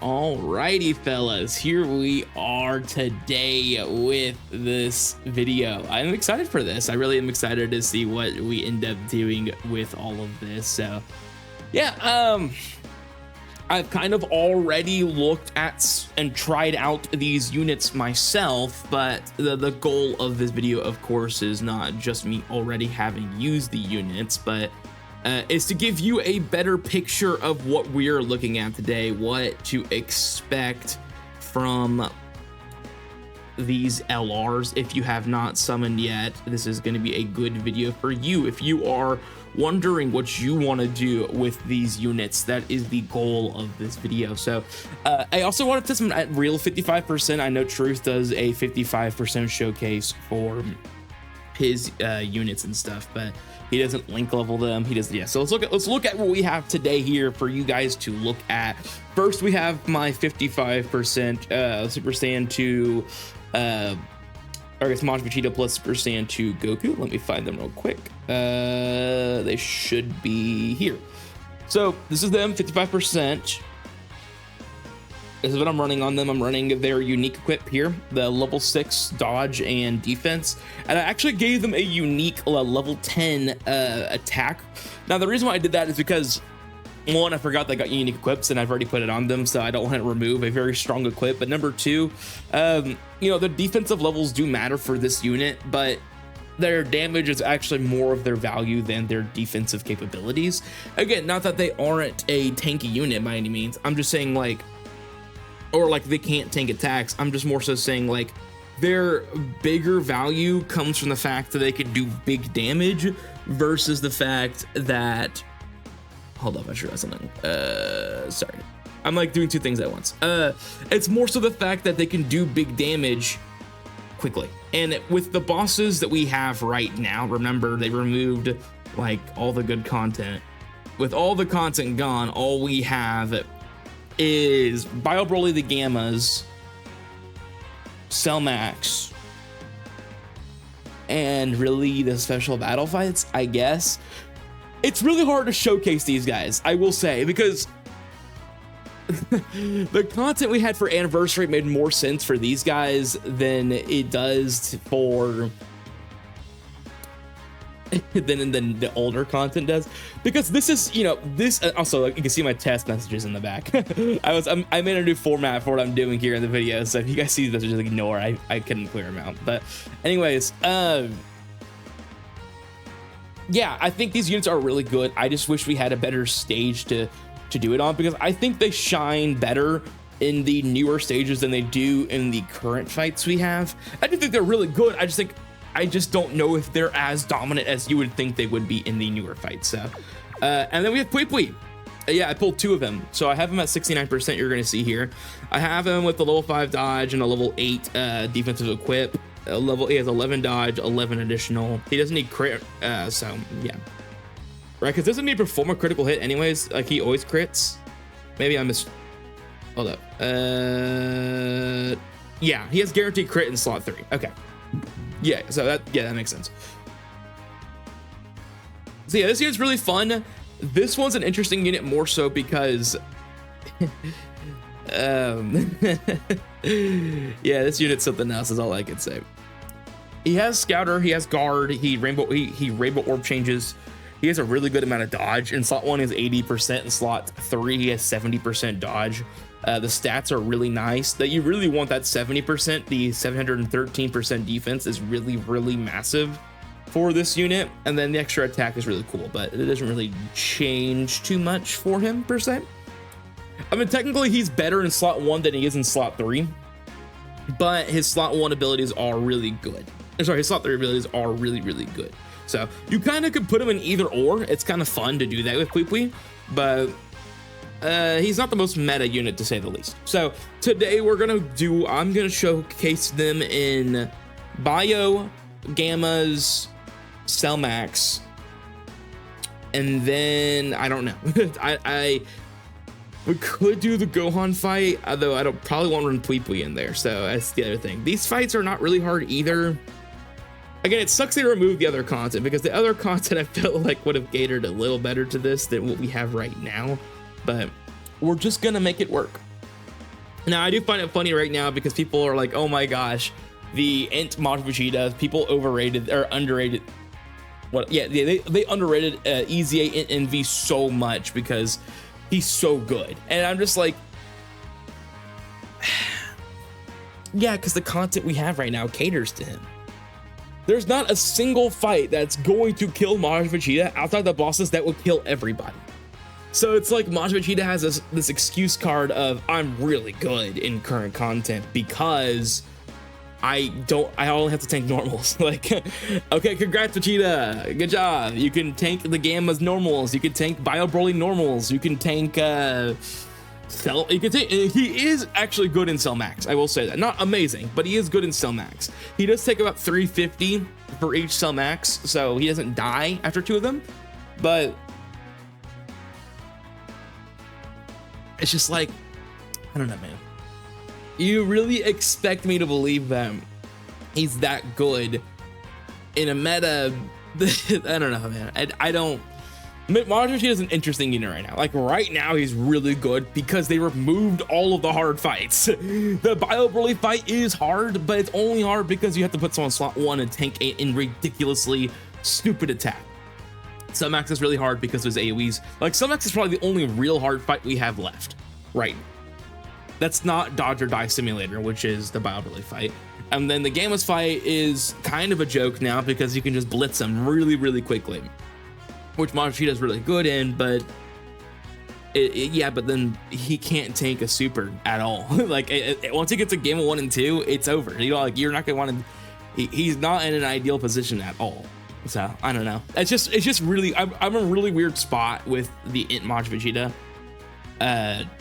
Alrighty, fellas, here we are today with this video. I'm excited for this. I really am excited to see what we end up doing with all of this. So yeah, I've kind of already looked at and tried out these units myself, but the goal of this video, of course, is not just me already having used the units, but is to give you a better picture of what we're looking at today, what to expect from these LRs. If you have not summoned yet, this is going to be a good video for you. If you are wondering what you want to do with these units, that is the goal of this video. So I also wanted to summon at real 55%. I know Truth does a 55% showcase for his units and stuff, but he doesn't link level them. He doesn't. Yeah. So let's look at what we have today here for you guys to look at. First, we have my 55% Super Saiyan 2, I guess Majin Vegeta plus Super Saiyan 2 Goku. Let me find them real quick. They should be here. So this is them, 55%. This is what I'm running on them. I'm running their unique equip here, the level 6 dodge and defense. And I actually gave them a unique level 10 attack. Now, the reason why I did that is because, one, I forgot they got unique equips and I've already put it on them, so I don't want to remove a very strong equip. But number two, you know, the defensive levels do matter for this unit, but their damage is actually more of their value than their defensive capabilities. Again, not that they aren't a tanky unit by any means. I'm just saying, like, or like they can't tank attacks. I'm just more so saying, like, their bigger value comes from the fact that they can do big damage versus the fact that, hold up, I should have something. Sorry, I'm like doing two things at once. It's more so the fact that they can do big damage quickly. And with the bosses that we have right now, remember, they removed like all the good content. With all the content gone, all we have is Bio Broly the Gammas, Cell Max, and really the special battle fights, I guess. It's really hard to showcase these guys, I will say, because the content we had for Anniversary made more sense for these guys than it does for than the older content does, because this is, you know, this also, like, you can see my test messages in the back. I made a new format for what I'm doing here in the video, so if you guys see this, just ignore. I couldn't clear them out. But anyways, yeah, I think these units are really good. I just wish we had a better stage to do it on, because I think they shine better in the newer stages than they do in the current fights we have. I do think they're really good. I just don't know if they're as dominant as you would think they would be in the newer fights. So, and then we have PHY. Yeah, I pulled two of them. So I have him at 69%, you're gonna see here. I have him with the level 5 dodge and a level 8 defensive equip. He has 11 dodge, 11 additional. He doesn't need crit, so yeah. Right, because doesn't he perform a critical hit anyways? Like, he always crits? Maybe I missed, hold up. Yeah, he has guaranteed crit in slot 3, okay. Yeah, so that makes sense. So yeah, this unit's really fun. This one's an interesting unit more so because yeah, this unit's something else is all I can say. He has Scouter, he has Guard, he Rainbow Orb changes. He has a really good amount of dodge. In slot 1 he has 80%, in slot 3 he has 70% dodge. The stats are really nice. That you really want that 70%. The 713% defense is really, really massive for this unit. And then the extra attack is really cool, but it doesn't really change too much for him per se. I mean, technically he's better in slot 1 than he is in slot 3, but his slot 1 abilities are really good. Sorry, his slot 3 abilities are really, really good. So you kind of could put him in either or. It's kind of fun to do that with PHY, but he's not the most meta unit, to say the least. So today I'm gonna showcase them in Bio, Gammas, Cell Max, and then I don't know. We could do the Gohan fight, although I probably won't run PHY in there. So that's the other thing. These fights are not really hard either. Again, it sucks they removed the other content, because the other content I felt like would have catered a little better to this than what we have right now. But we're just gonna make it work. Now, I do find it funny right now because people are like, oh my gosh, the Int Majin Vegeta, people overrated or underrated. What? Yeah, they underrated EZA Int NV so much because he's so good. And I'm just like, yeah, because the content we have right now caters to him. There's not a single fight that's going to kill Majin Vegeta outside the bosses that will kill everybody. So it's like Majin Vegeta has this excuse card of I'm really good in current content because I only have to tank normals. Like, okay, congrats Vegeta, good job. You can tank the Gamma's normals, you can tank Bio Broly normals, you can tank Cell. You can tank. He is actually good in Cell Max. I will say that, not amazing, but he is good in Cell Max. He does take about 350 for each Cell Max, so he doesn't die after 2 of them. But it's just like, I don't know, man. You really expect me to believe that he's that good in a meta? I don't know, man. I don't. Majin Vegeta is an interesting unit right now. Like right now, he's really good because they removed all of the hard fights. The Bio Broly fight is hard, but it's only hard because you have to put someone slot 1 and tank in ridiculously stupid attack. Cell Max is really hard because of his AoEs. Like Cell Max is probably the only real hard fight we have left right now. That's not Dodge or Die Simulator, which is the Bio Broly fight. And then the Gamma's fight is kind of a joke now because you can just blitz them really, really quickly, which Majin Vegeta is really good in, but yeah, but then he can't tank a super at all. Like once he gets a Gamma 1 and 2, it's over. You know, like you're not gonna want to. He's not in an ideal position at all. So I don't know. It's just really. I'm a really weird spot with the Int Majin Vegeta.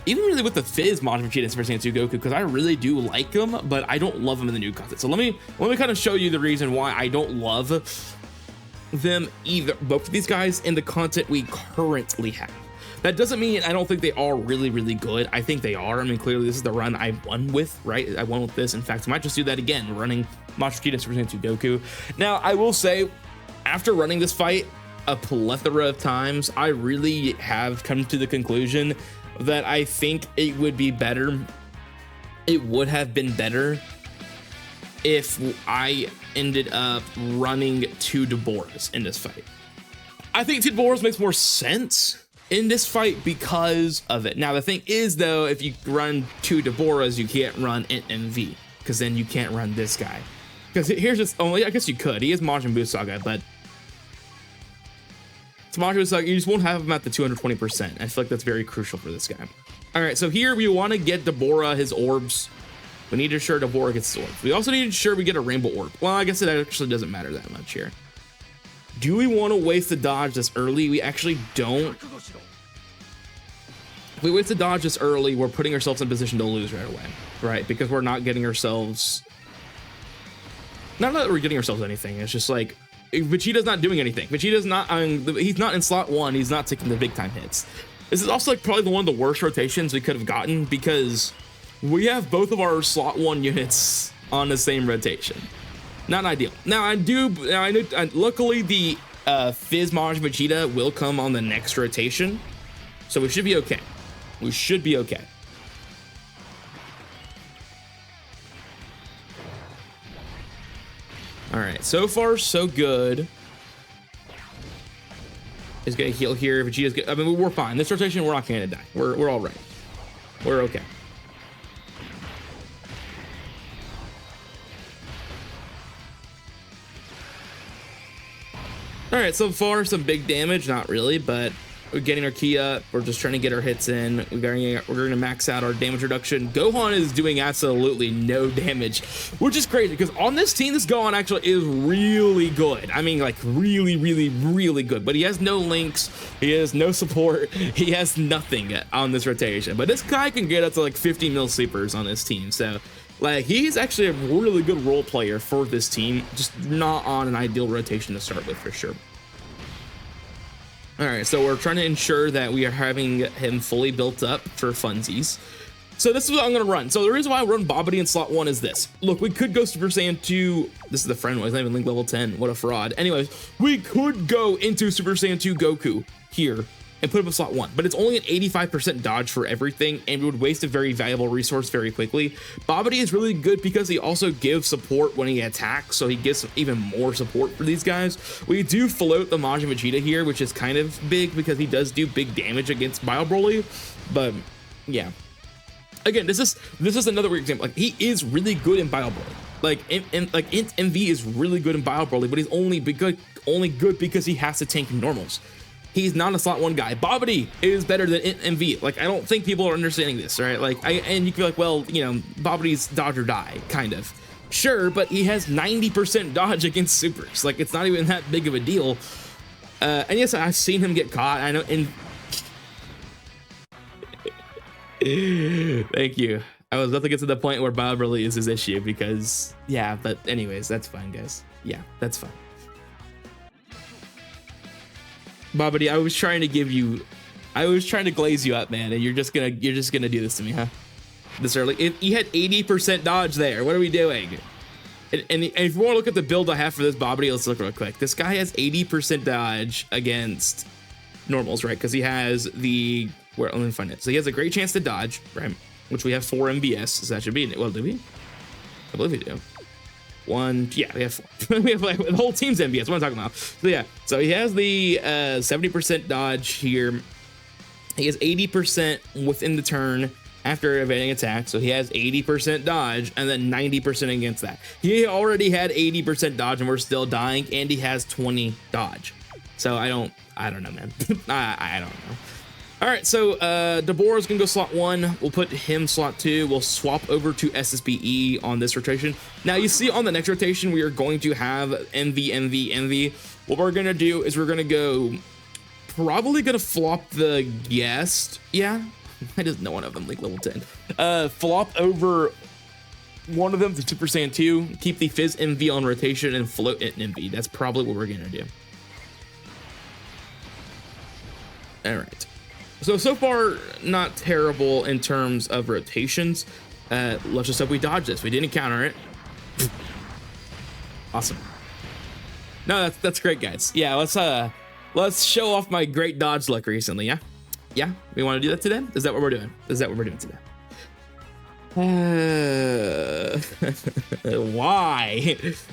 Even really with the Fizz Majin Vegeta Super Saiyan 2 Goku, because I really do like him, but I don't love him in the new content. So let me kind of show you the reason why I don't love them either, both of these guys in the content we currently have. That doesn't mean I don't think they are really, really good. I think they are. I mean, clearly this is the run I won with, right? I won with this. In fact, I might just do that again, running Majin Vegeta Super Saiyan 2 Goku. Now, I will say, after running this fight a plethora of times, I really have come to the conclusion that I think it would be better. It would have been better if I ended up running 2 Deborahs in this fight. I think 2 Deborahs makes more sense in this fight because of it. Now, the thing is, though, if you run 2 Deborahs, you can't run Int MV, because then you can't run this guy. Because here's just, only I guess you could. He is Majin Buu Saga, but it's Majin Buu Saga, you just won't have him at the 220%. I feel like that's very crucial for this guy. All right, so here we want to get Deborah his orbs. We need to ensure Deborah gets his orbs. We also need to ensure we get a rainbow orb. Well, I guess it actually doesn't matter that much here. Do we want to waste the dodge this early? We actually don't. If we waste the dodge this early, we're putting ourselves in position to lose right away, right? Because we're not getting ourselves... Not that we're getting ourselves anything. It's just like, Vegeta's not doing anything. Vegeta's not, he's not in slot 1. He's not taking the big time hits. This is also like probably one of the worst rotations we could have gotten because we have both of our slot 1 units on the same rotation. Not ideal. Now I know, luckily the Fizz Majin Vegeta will come on the next rotation, so we should be okay. We should be okay. All right, so far so good. Is gonna heal here. Vegeta's good. I mean, we're fine. This rotation, we're not gonna die. We're all right. We're okay. All right, so far some big damage, not really, but we're getting our key up. We're just trying to get our hits in. We're going to max out our damage reduction. Gohan is doing absolutely no damage, which is crazy because on this team, this Gohan actually is really good. I mean, like really, really, really good. But he has no links. He has no support. He has nothing on this rotation. But this guy can get up to like 50 mil sleepers on this team. So like he's actually a really good role player for this team, just not on an ideal rotation to start with for sure. All right, so we're trying to ensure that we are having him fully built up for funsies. So this is what I'm gonna run. So the reason why I run Babidi in slot 1 is this. Look, we could go Super Saiyan 2. This is the friend one, he's not even link level 10. What a fraud. Anyways, we could go into Super Saiyan 2 Goku here and put him in slot 1, but it's only an 85% dodge for everything and would waste a very valuable resource very quickly. Babidi is really good because he also gives support when he attacks, so he gives even more support for these guys. We do float the Majin Vegeta here, which is kind of big because he does do big damage against Bio Broly, but yeah. Again, this is another weird example. Like, he is really good in Bio Broly. Like, like Int MV is really good in Bio Broly, but he's only good because he has to tank normals. He's not a slot 1 guy. Babidi is better than Int MV. Like, I don't think people are understanding this, right? Like, and you can be like, well, you know, Babidi's dodge or die, kind of. Sure, but he has 90% dodge against supers. Like, it's not even that big of a deal. And yes, I've seen him get caught. I know, and thank you. I was about to get to the point where Bob really is his issue because, yeah, but anyways, that's fine, guys. Yeah, that's fine. Babidi, I was trying to glaze you up, man, and you're just gonna do this to me, huh? This early. He had 80% dodge there. What are we doing? And if you want to look at the build I have for this Babidi, let's look real quick. This guy has 80% dodge against normals, right? Because he has the, let me find it. So he has a great chance to dodge, right? Which we have 4 MBS, so that should be, well, do we? I believe we do. 1, yeah, we have 4. We have like the whole team's MBS. What am I talking about? So yeah, so he has the 70% dodge here. He has 80% within the turn after evading attack, so he has 80% dodge and then 90% against that. He already had 80% dodge and we're still dying, and he has 20 dodge. So I don't know, man. I don't know. All right, so Deborah's gonna go slot 1. We'll put him slot 2. We'll swap over to SSBE on this rotation. Now you see on the next rotation, we are going to have MV. What we're gonna do is we're gonna go, probably gonna flop the guest. Yeah, I just know one of them, like level 10. Flop over one of them to Super Saiyan 2, keep the Fizz MV on rotation and float it in MV. That's probably what we're gonna do. All right. So far, not terrible in terms of rotations. Let's just hope we dodge this. We didn't counter it. Awesome. No, that's great, guys. Yeah, let's show off my great dodge luck recently. Yeah, we want to do that today. Is that what we're doing? Today?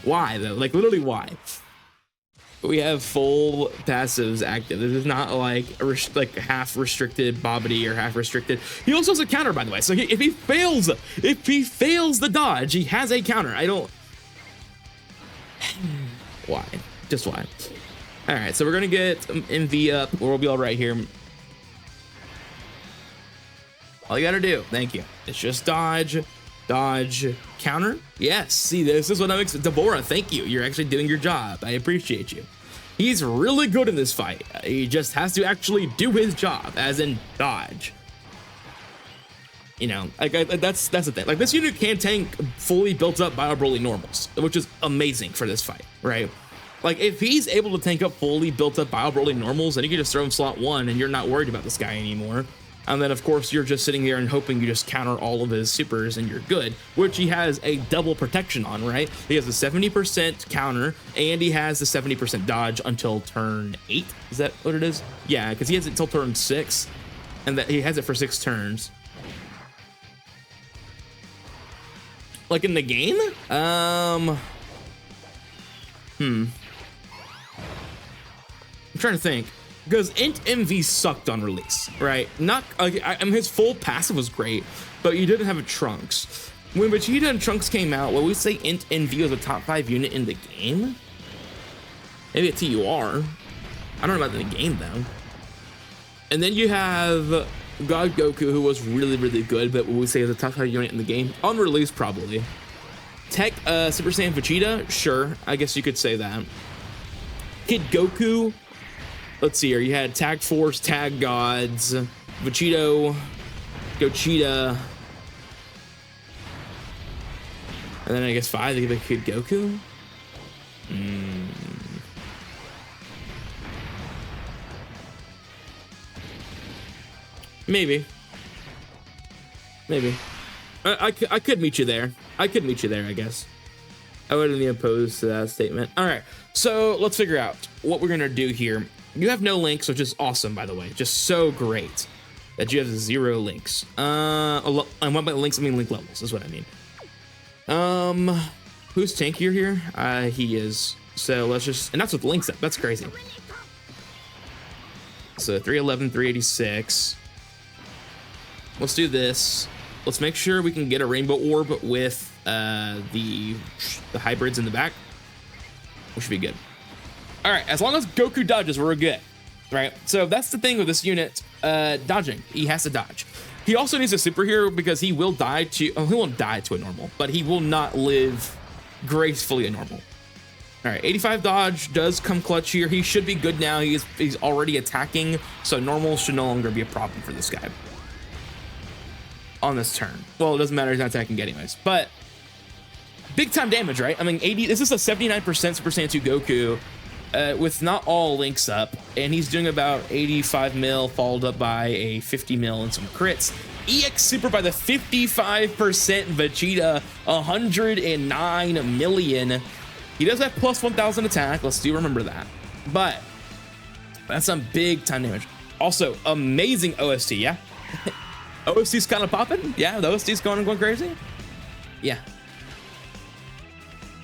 Why though? Like, literally why? We have full passives active. This is not like half restricted Babidi or half restricted. He also has a counter, by the way. So if he fails the dodge, he has a counter. I don't. Why? Just why? All right, so we're gonna get MV up. We'll be all right here. All you gotta do, thank you, it's just dodge, counter. Yes, see, this is what I'm expecting. Deborah, thank you. You're actually doing your job. I appreciate you. He's really good in this fight. He just has to actually do his job, as in dodge. You know, like that's the thing. Like, this unit can tank fully built up Bio Broly normals, which is amazing for this fight, right? Like, if he's able to tank up fully built up Bio Broly normals, then you can just throw him slot 1 and you're not worried about this guy anymore. And then, of course, you're just sitting here and hoping you just counter all of his supers and you're good, which he has a double protection on, right? He has a 70% counter and he has the 70% dodge until turn 8. Is that what it is? Yeah, because he has it until turn 6, and that he has it for 6 turns. Like in the game? I'm trying to think. Because Int MV sucked on release, right? Not, I mean, his full passive was great, but you didn't have a Trunks. When Vegeta and Trunks came out, will we say Int MV was a top 5 unit in the game? Maybe a TUR. I don't know about in the game though. And then you have God Goku, who was really, really good, but will we say is a top 5 unit in the game? On release, probably. Tech Super Saiyan Vegeta, sure, I guess you could say that. Kid Goku. Let's see here. You had Tag Force, Tag Gods, Vegito, Gochita, and then I guess 5. They give a Kid Goku. Maybe. I could meet you there. I guess. I wouldn't be opposed to that statement. All right, so let's figure out what we're gonna do here. You have no links, which is awesome, by the way. Just so great that you have 0 links. And what by links, I mean link levels, is what I mean. Who's tankier here? He is. So let's just, and that's with links up. That's crazy. So 311, 386. Let's do this. Let's make sure we can get a rainbow orb with the hybrids in the back. We should be good. All right, as long as Goku dodges, we're good, right? So that's the thing with this unit, dodging. He has to dodge. He also needs a super here because he will die to, he won't die to a normal, but he will not live gracefully a normal. All right, 85 dodge does come clutch here. He should be good now. He's already attacking, so normal should no longer be a problem for this guy on this turn. Well, it doesn't matter, he's not attacking anyways, but big time damage, right? I mean, this is a 79% Super Saiyan 2 Goku with not all links up, and he's doing about 85 mil, followed up by a 50 mil and some crits. EX Super by the 55% Vegeta, 109 million. He does have plus 1,000 attack. Let's do remember that. But that's some big time damage. Also, amazing OST, yeah? OST's kind of popping. Yeah, the OST's going crazy. Yeah.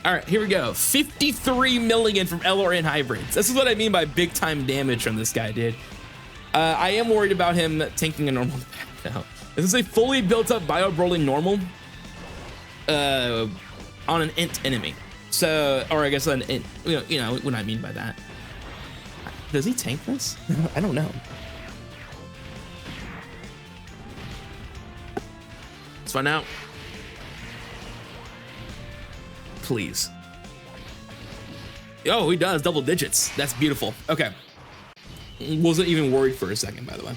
All right, here we go. 53 million from LRN hybrids. This is what I mean by big time damage from this guy, dude. I am worried about him tanking a normal back now. This is a fully built up Bio Broly normal on an int enemy. So, or I guess an int, you know what I mean by that. Does he tank this? I don't know. Let's find out. Please. Oh, he does double digits. That's beautiful. Okay. Wasn't even worried for a second, by the way.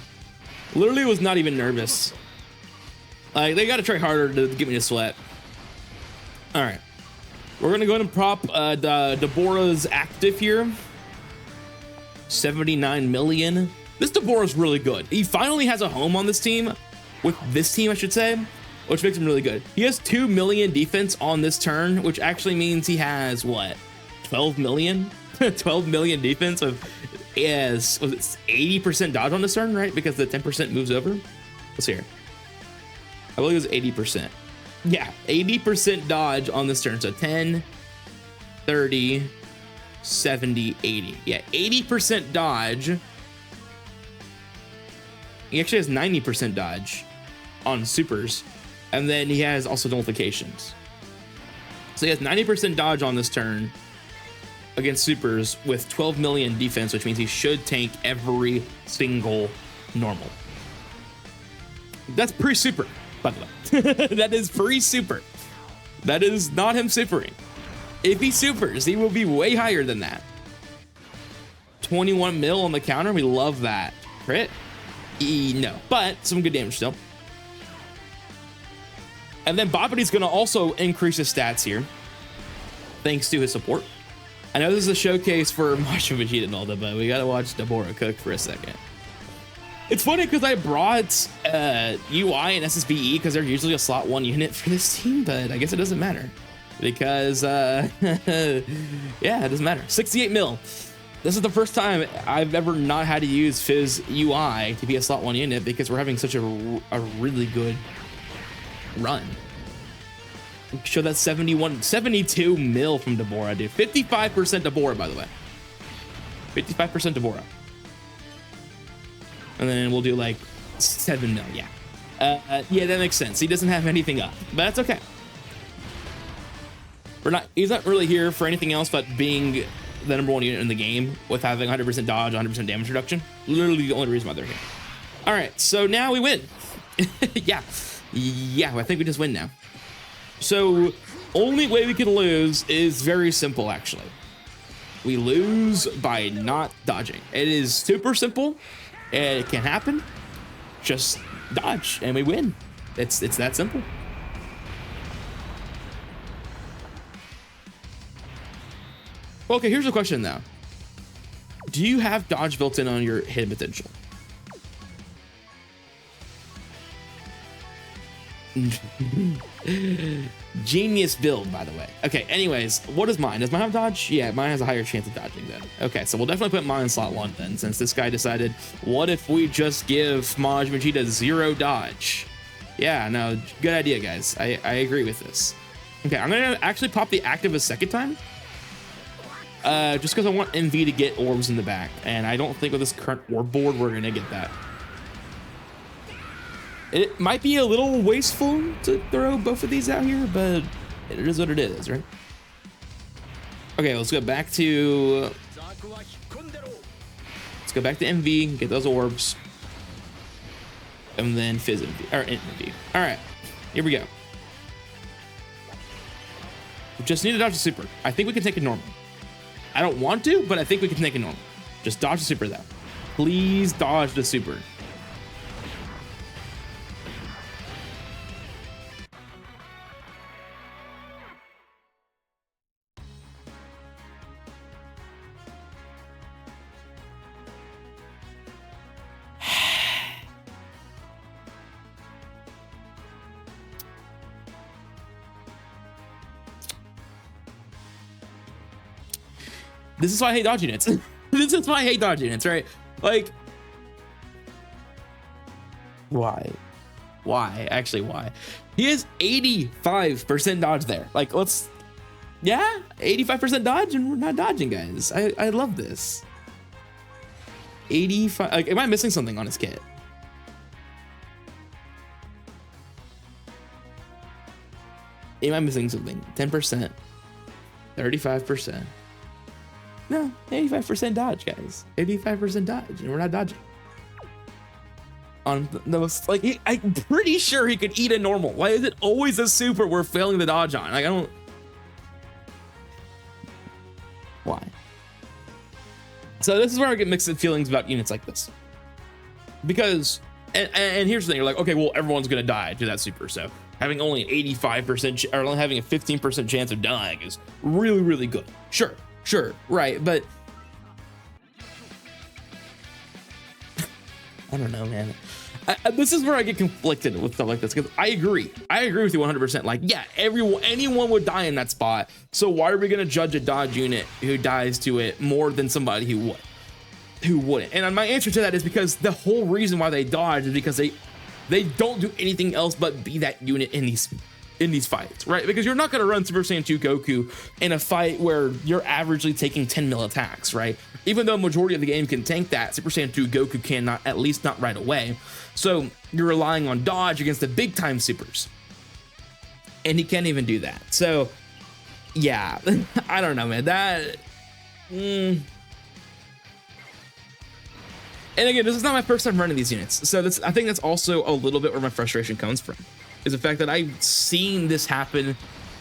Literally was not even nervous. Like, they gotta try harder to get me to sweat. All right. We're gonna go ahead and prop Deborah's active here. 79 million. This Deborah's really good. He finally has a home on this team. With this team, I should say. Which makes him really good. He has 2 million defense on this turn, which actually means he has what? 12 million? 12 million defense of, was it 80% dodge on this turn, right? Because the 10% moves over. Let's see here. I believe it was 80%. Yeah, 80% dodge on this turn. So 10, 30, 70, 80. Yeah, 80% dodge. He actually has 90% dodge on supers. And then he has also nullifications. So he has 90% dodge on this turn against supers with 12 million defense, which means he should tank every single normal. That's pre-super, by the way. That is pre-super. That is not him supering. If he supers, he will be way higher than that. 21 mil on the counter. We love that. Crit? No, but some good damage still. And then Bobbity's going to also increase his stats here, thanks to his support. I know this is a showcase for Majin Vegeta and all that, but we got to watch Deborah cook for a second. It's funny because I brought UI and SSBE because they're usually a slot 1 unit for this team, but I guess it doesn't matter because, yeah, it doesn't matter. 68 mil. This is the first time I've ever not had to use Fizz UI to be a slot 1 unit because we're having such a really good run. Show that 72 mil from Deborah, dude. 55% Deborah, by the way. 55% Deborah. And then we'll do like 7 mil, yeah. Yeah, that makes sense. He doesn't have anything up, but that's okay. He's not really here for anything else but being the #1 unit in the game with having 100% dodge, 100% damage reduction. Literally the only reason why they're here. All right, so now we win. Yeah, I think we just win now. So only way we can lose is very simple, actually. We lose by not dodging. It is super simple. And it can happen. Just dodge and we win. It's that simple. Okay, here's a question now. Do you have dodge built in on your hidden potential? Genius build, by the way. Okay, anyways, what is mine? Does mine have dodge? Yeah, mine has a higher chance of dodging then. Okay, so we'll definitely put mine in slot 1 then, since this guy decided, what if we just give Majin Vegeta 0 dodge? Yeah, no, good idea, guys. I agree with this. Okay, I'm gonna actually pop the active a second time. Just because I want MV to get orbs in the back, and I don't think with this current orb board we're gonna get that. It might be a little wasteful to throw both of these out here, but it is what it is, right? Okay, let's go back to MV, get those orbs, and then Fizz MV, or MV. All right, here we go. We just need to dodge the super. I think we can take it normal. I don't want to, but I think we can take it normal. Just dodge the super though. Please dodge the super. This is why I hate dodge units. This is why I hate dodge units, right? Like, why? Why? Actually, why? He has 85% dodge there. Like, let's, yeah, 85% dodge, and we're not dodging, guys. I love this. 85. Like, am I missing something on his kit? Am I missing something? 10%, 35%. No, 85% dodge, guys. 85% dodge, and we're not dodging. On the most, like, I'm pretty sure he could eat a normal. Why is it always a super we're failing the dodge on? Like, I don't. Why? So this is where I get mixed feelings about units like this. Because, and here's the thing, you're like, okay, well, everyone's gonna die to that super, so having only an 85% or only having a 15% chance of dying is really, really good. Sure, right, but I don't know, man. This is where I get conflicted with stuff like this, because I agree with you 100%. Like, yeah, anyone would die in that spot, so why are we gonna judge a dodge unit who dies to it more than somebody who wouldn't? And my answer to that is because the whole reason why they dodge is because they don't do anything else but be that unit in these fights, right? Because you're not going to run Super Saiyan 2 Goku in a fight where you're averagely taking 10 mil attacks, right? Even though majority of the game can tank that, Super Saiyan 2 Goku cannot, at least not right away. So you're relying on dodge against the big time supers, and he can't even do that. So yeah, I don't know, man. That and again, this is not my first time running these units, so I think that's also a little bit where my frustration comes from, is the fact that I've seen this happen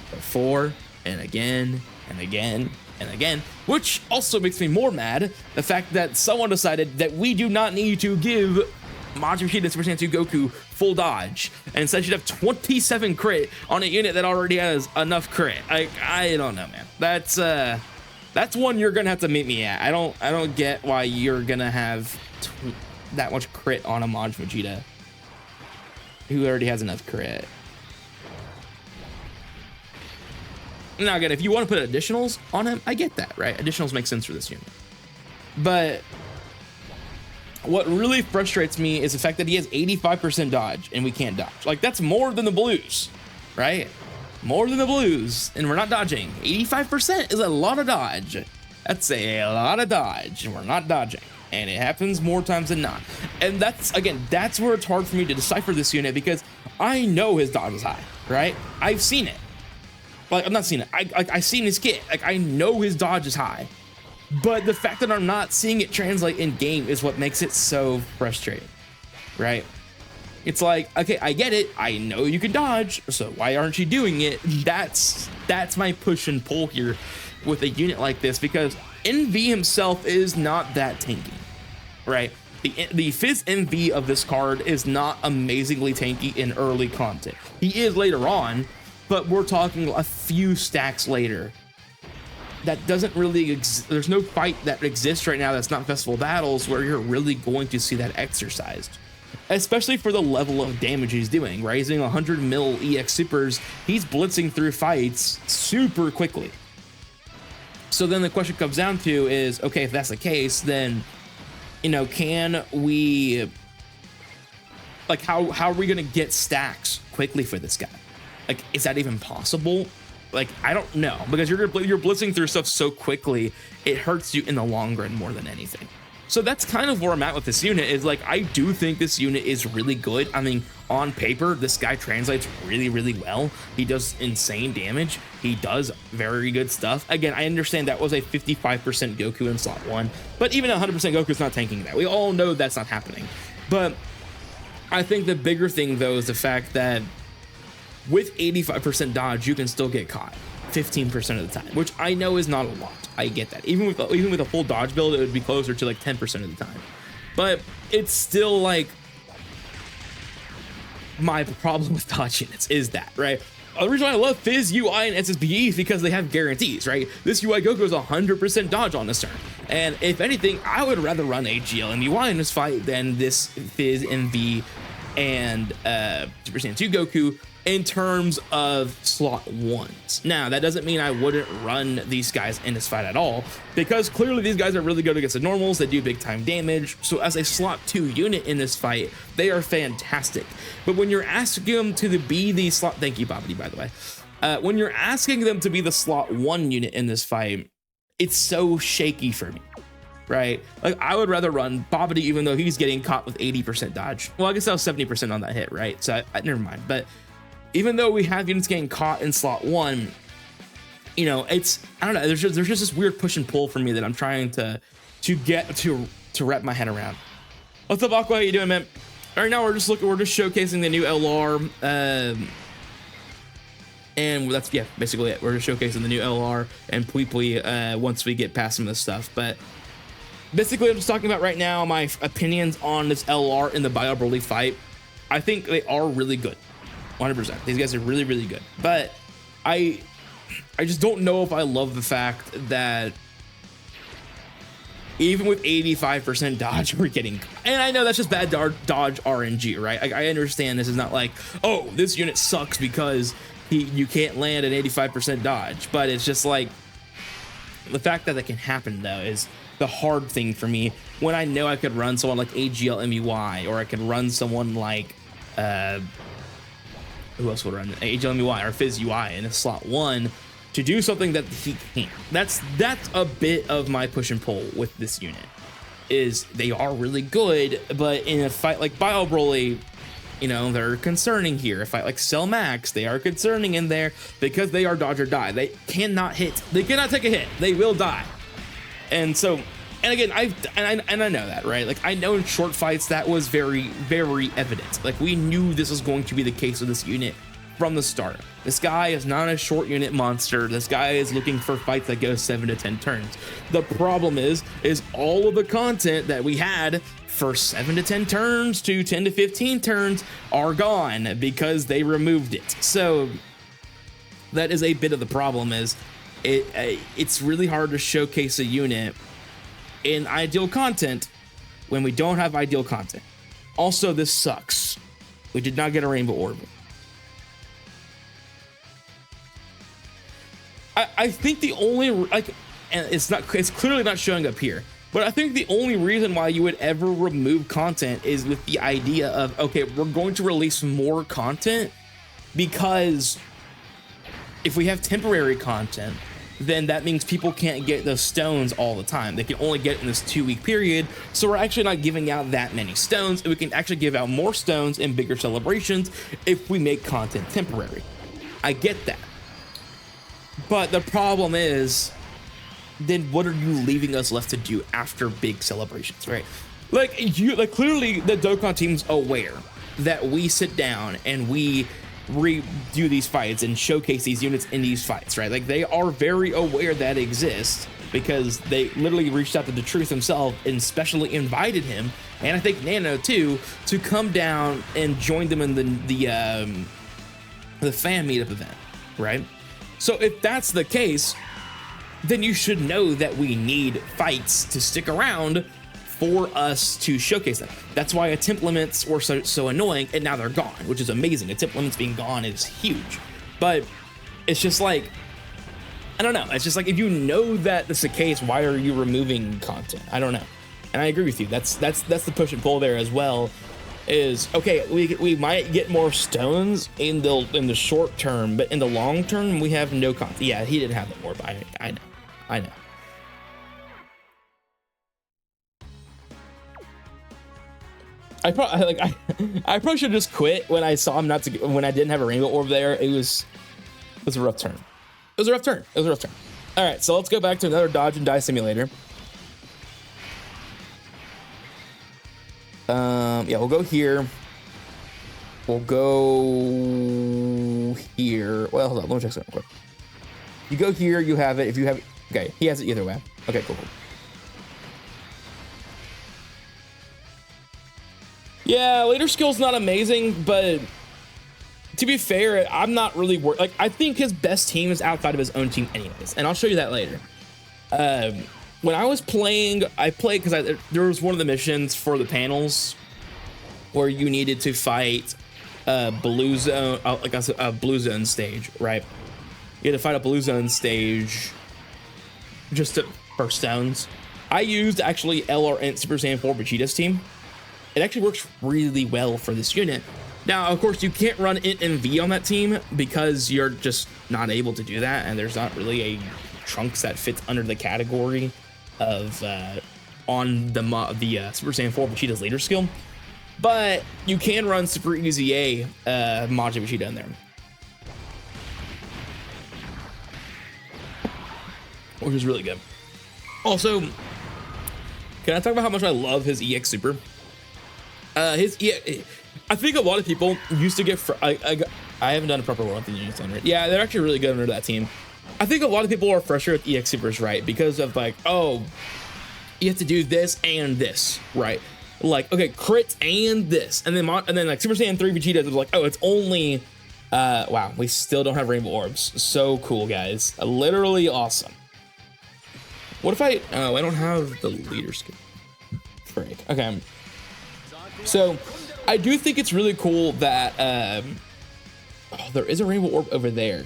before and again and again and again, which also makes me more mad, the fact that someone decided that we do not need to give Majin Vegeta Super Saiyan 2 Goku full dodge, and instead should have 27 crit on a unit that already has enough crit. I don't know, man. That's one you're gonna have to meet me at. I don't get why you're gonna have that much crit on a Majin Vegeta who already has enough crit. Now again, if you want to put additionals on him, I get that, right? Additionals make sense for this unit. But what really frustrates me is the fact that he has 85% dodge and we can't dodge. Like, that's more than the blues, right? More than the blues, and we're not dodging. 85% is a lot of dodge. That's a lot of dodge, and we're not dodging. And it happens more times than not. And that's where it's hard for me to decipher this unit, because I know his dodge is high, right? I've seen it. Like, I've not seen it. I've seen his kit. Like, I know his dodge is high. But the fact that I'm not seeing it translate in game is what makes it so frustrating, right? It's like, okay, I get it. I know you can dodge, so why aren't you doing it? That's my push and pull here with a unit like this, because NV himself is not that tanky, right? The Fizz NV of this card is not amazingly tanky in early content. He is later on, but we're talking a few stacks later. That doesn't really there's no fight that exists right now that's not Festival Battles where you're really going to see that exercised, especially for the level of damage he's doing, right? He's doing 100 mil EX supers. He's blitzing through fights super quickly. So then the question comes down to is, okay, if that's the case, then, you know, can we, like, how are we going to get stacks quickly for this guy? Like, is that even possible? Like, I don't know, because you're blitzing through stuff so quickly, it hurts you in the long run more than anything. So that's kind of where I'm at with this unit, is like, I do think this unit is really good. I mean, on paper, this guy translates really, really well. He does insane damage. He does very good stuff. Again, I understand that was a 55% Goku in slot 1, but even 100% Goku is not tanking that. We all know that's not happening. But I think the bigger thing, though, is the fact that with 85% dodge, you can still get caught 15% of the time, which I know is not a lot. I get that. Even with a full dodge build, it would be closer to like 10% of the time. But it's still like, my problem with dodge units is that, right? The reason why I love Fizz, UI, and SSBE is because they have guarantees, right? This UI Goku is 100% dodge on this turn. And if anything, I would rather run AGL and UI in this fight than this Fizz, MV, and Super Saiyan 2 Goku in terms of slot 1s. Now, that doesn't mean I wouldn't run these guys in this fight at all, because clearly these guys are really good against the normals. They do big time damage. So as a slot 2 unit in this fight, they are fantastic. But when you're asking them to be the slot, thank you, Bobbity, by the way. When you're asking them to be the slot 1 unit in this fight, it's so shaky for me, right? Like, I would rather run Bobbity, even though he's getting caught with 80% dodge. Well, I guess that was 70% on that hit, right? So never mind. But even though we have units getting caught in slot 1, you know, it's, I don't know, there's just this weird push and pull for me that I'm trying to get to wrap my head around. What's up, Aqua? How you doing, man? Right now we're just showcasing the new LR, and that's, yeah, basically it. We're just showcasing the new LR and Pui once we get past some of this stuff. But basically, I'm just talking about right now my opinions on this LR in the Bio Broly fight. I think they are really good. 100%. These guys are really, really good. But I just don't know if I love the fact that even with 85% dodge, we're getting, and I know that's just bad dodge RNG, right? I understand this is not like, oh, this unit sucks because you can't land an 85% dodge, but it's just like, the fact that can happen, though, is the hard thing for me when I know I could run someone like AGL MUI, or I could run someone like, who else would run AGL MUI or Fizz UI in a slot 1 to do something that he can't. That's a bit of my push and pull with this unit, is they are really good, but in a fight like Bio Broly, you know, they're concerning here. A fight like Cell Max, they are concerning in there because they are dodge or die. They cannot hit. They cannot take a hit. They will die. And so, and again, I know that, right? Like, I know in short fights that was very, very evident. Like, we knew this was going to be the case with this unit from the start. This guy is not a short unit monster. This guy is looking for fights that go 7 to 10 turns. The problem is all of the content that we had for 7 to 10 turns to 10 to 15 turns are gone because they removed it. So that is a bit of the problem, is it's really hard to showcase a unit in ideal content when we don't have ideal content. Also, this sucks. We did not get a rainbow orb. I think the only, like, and it's clearly not showing up here, but I think the only reason why you would ever remove content is with the idea of, okay, we're going to release more content, because if we have temporary content, then that means people can't get those stones all the time. They can only get it in this 2-week period. So we're actually not giving out that many stones, and we can actually give out more stones in bigger celebrations if we make content temporary. I get that. But the problem is, then what are you leaving us left to do after big celebrations, right? Like, clearly the Dokkan team's aware that we sit down and we redo these fights and showcase these units in these fights, right? Like, they are very aware that exists, because they literally reached out to the Truth himself and specially invited him, and I think Nano too, to come down and join them in the fan meetup event, right? So if that's the case, then you should know that we need fights to stick around for us to showcase them. That's why attempt limits were so annoying, and now they're gone, which is amazing. Attempt limits being gone is huge, but it's just like, I don't know. It's just like, if you know that this is the case, why are you removing content? I don't know. And I agree with you. That's the push and pull there as well. Is okay. We might get more stones in the short term, but in the long term, we have no content. Yeah, he didn't have the orb. I know. I probably should just quit when I saw him when I didn't have a rainbow orb there. It was a rough turn. It was a rough turn. All right, so let's go back to another dodge and die simulator. Yeah, we'll go here. We'll go here. Well, hold on. Let me check something real quick. You go here, you have it. If you have, okay, he has it either way. Okay, cool. Yeah, later skill's not amazing, but to be fair, I'm not really worried. Like, I think his best team is outside of his own team anyways, and I'll show you that later. When I was playing, I played because there was one of the missions for the panels where you needed to fight blue zone, like a blue zone stage, right? You had to fight a blue zone stage just for stones. I used actually LRN Super Saiyan 4 Vegeta's team. It actually works really well for this unit. Now, of course, you can't run Int and V on that team because you're just not able to do that, and there's not really a Trunks that fits under the category of on the Super Saiyan 4 Vegeta's later skill. But you can run Super Easy A Majin Vegeta in there, which is really good. Also, can I talk about how much I love his EX Super? I think a lot of people used to get. I haven't done a proper one with the units under it. Yeah, they're actually really good under that team. I think a lot of people are frustrated with EX Supers, right? Because of like, oh, you have to do this and this, right? Like, okay, crit and this, and then like Super Saiyan 3 Vegeta was like, oh, it's only. Wow, we still don't have rainbow orbs. So cool, guys. Literally awesome. What if I? Oh, I don't have the leader skill. Frick. Okay. So, I do think it's really cool that oh, there is a rainbow orb over there.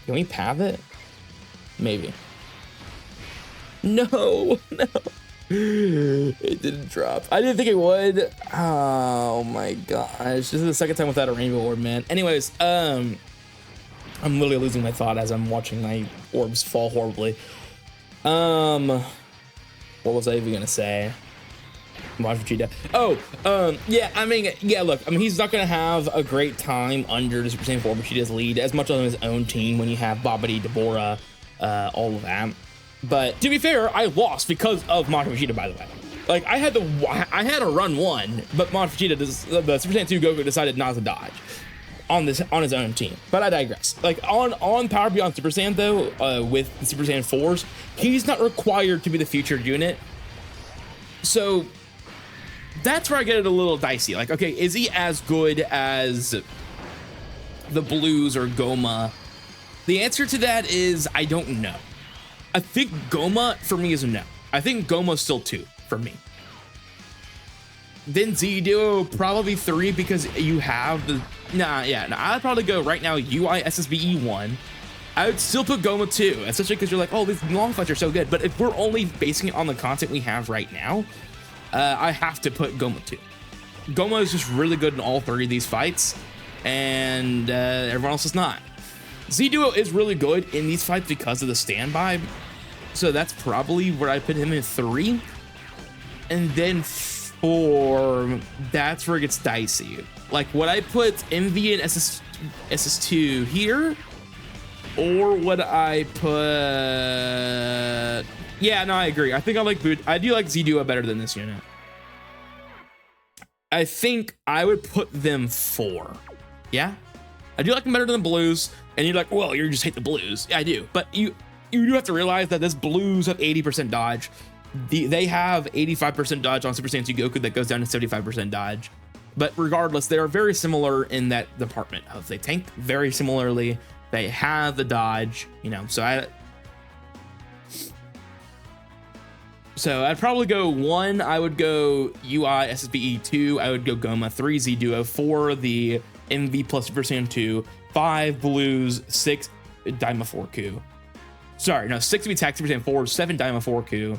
Can we path it? Maybe. No. It didn't drop. I didn't think it would. Oh my gosh. This is the second time without a rainbow orb, man. Anyways, I'm literally losing my thought as I'm watching my orbs fall horribly. What was I even gonna say? Vegeta. Oh, yeah, I mean, look, he's not gonna have a great time under the Super Saiyan 4 Vegeta's lead as much on his own team when you have Babidi, Deborah, all of that. But to be fair, I lost because of Majin Vegeta, by the way. Like, I had to run one, but Majin Vegeta, the Super Saiyan 2 Goku, decided not to dodge on his own team. But I digress. Like, on Power Beyond Super Saiyan though, with the Super Saiyan 4s, he's not required to be the featured unit. So that's where I get it a little dicey. Like, okay, is he as good as the Blues or Goma? The answer to that is I don't know. I think Goma for me is a no. I think Goma's still 2 for me. Then Z-Duo probably 3 because you have the I'd probably go right now UI SSBE 1. I would still put Goma 2, especially because you're like, oh, these long fights are so good. But if we're only basing it on the content we have right now, I have to put Goma 2. Goma is just really good in all 3 of these fights, and everyone else is not. Z-Duo is really good in these fights because of the standby, so that's probably where I put him in 3. And then 4, that's where it gets dicey. Like, would I put MV and SS2 here? Or would I put... Yeah, no, I agree. I think I do like Z-Duo better than this unit. I think I would put them 4. Yeah? I do like them better than the Blues. And you're like, well, you just hate the Blues. Yeah, I do. But you do have to realize that this Blues have 80% dodge. They have 85% dodge on Super Saiyan 2 Goku that goes down to 75% dodge. But regardless, they are very similar in that department of they tank very similarly. They have the dodge, you know, so So I'd probably go 1, I would go UI SSBE, 2, I would go Goma, 3 Z Duo, 4 the MV plus Super Saiyan 2, 5 Blues, 6 Daima 4Ku. Sorry, no, 6 V-Tac Super Saiyan 4, 7 Daima 4Ku,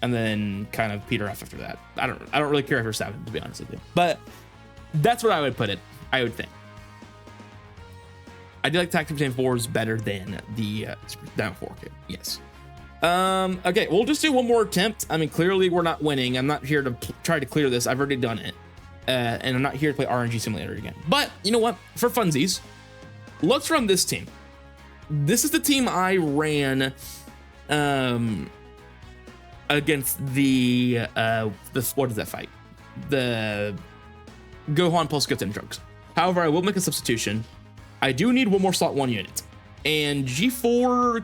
and then kind of peter off after that. I don't really care for 7, to be honest with you. But that's where I would put it, I would think. I do like Tac Super Saiyan 4s better than the Daima 4Ku, yes. Okay, we'll just do one more attempt. I mean, clearly we're not winning. I'm not here to try to clear this. I've already done it. And I'm not here to play RNG Simulator again. But you know what? For funsies, let's run this team. This is the team I ran against the what is that fight? The Gohan plus Goten drugs. However, I will make a substitution. I do need one more slot 1 unit. And G4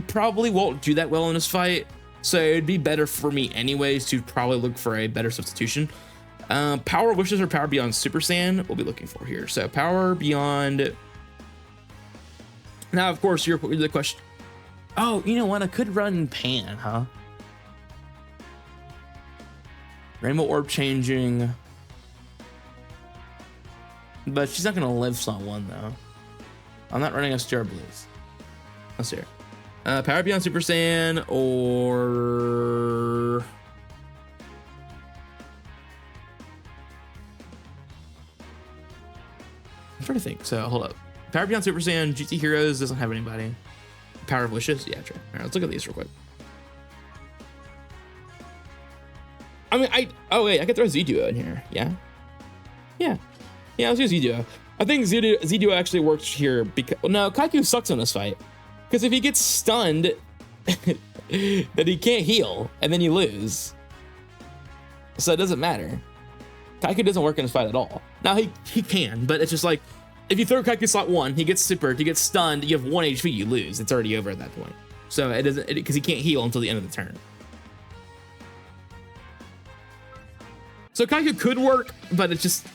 probably won't do that well in this fight, so it'd be better for me anyways to probably look for a better substitution. Power Wishes or Power Beyond Super Saiyan we'll be looking for here. So Power Beyond. Now, of course, the question. Oh, you know what? I could run Pan, huh? Rainbow Orb changing. But she's not going to live slot 1, though. I'm not running a Star Blues. Let's see here. Power Beyond Super Saiyan or... I'm trying to think. So, hold up. Power Beyond Super Saiyan, GT Heroes doesn't have anybody. Power of Wishes? Yeah, true. All right, let's look at these real quick. I mean, oh, wait, I could throw Z-Duo in here. Yeah? Yeah. Yeah, let's do Z-Duo. I think Z-Duo actually works here because... Well, no, Kaiku sucks in this fight. Because if he gets stunned, then he can't heal, and then you lose. So it doesn't matter. Kaiku doesn't work in this fight at all. Now, he can, but it's just like, if you throw Kaiku slot 1, he gets supered, he gets stunned, you have 1 HP, you lose. It's already over at that point. So it doesn't... Because he can't heal until the end of the turn. So Kaiku could work, but it's just...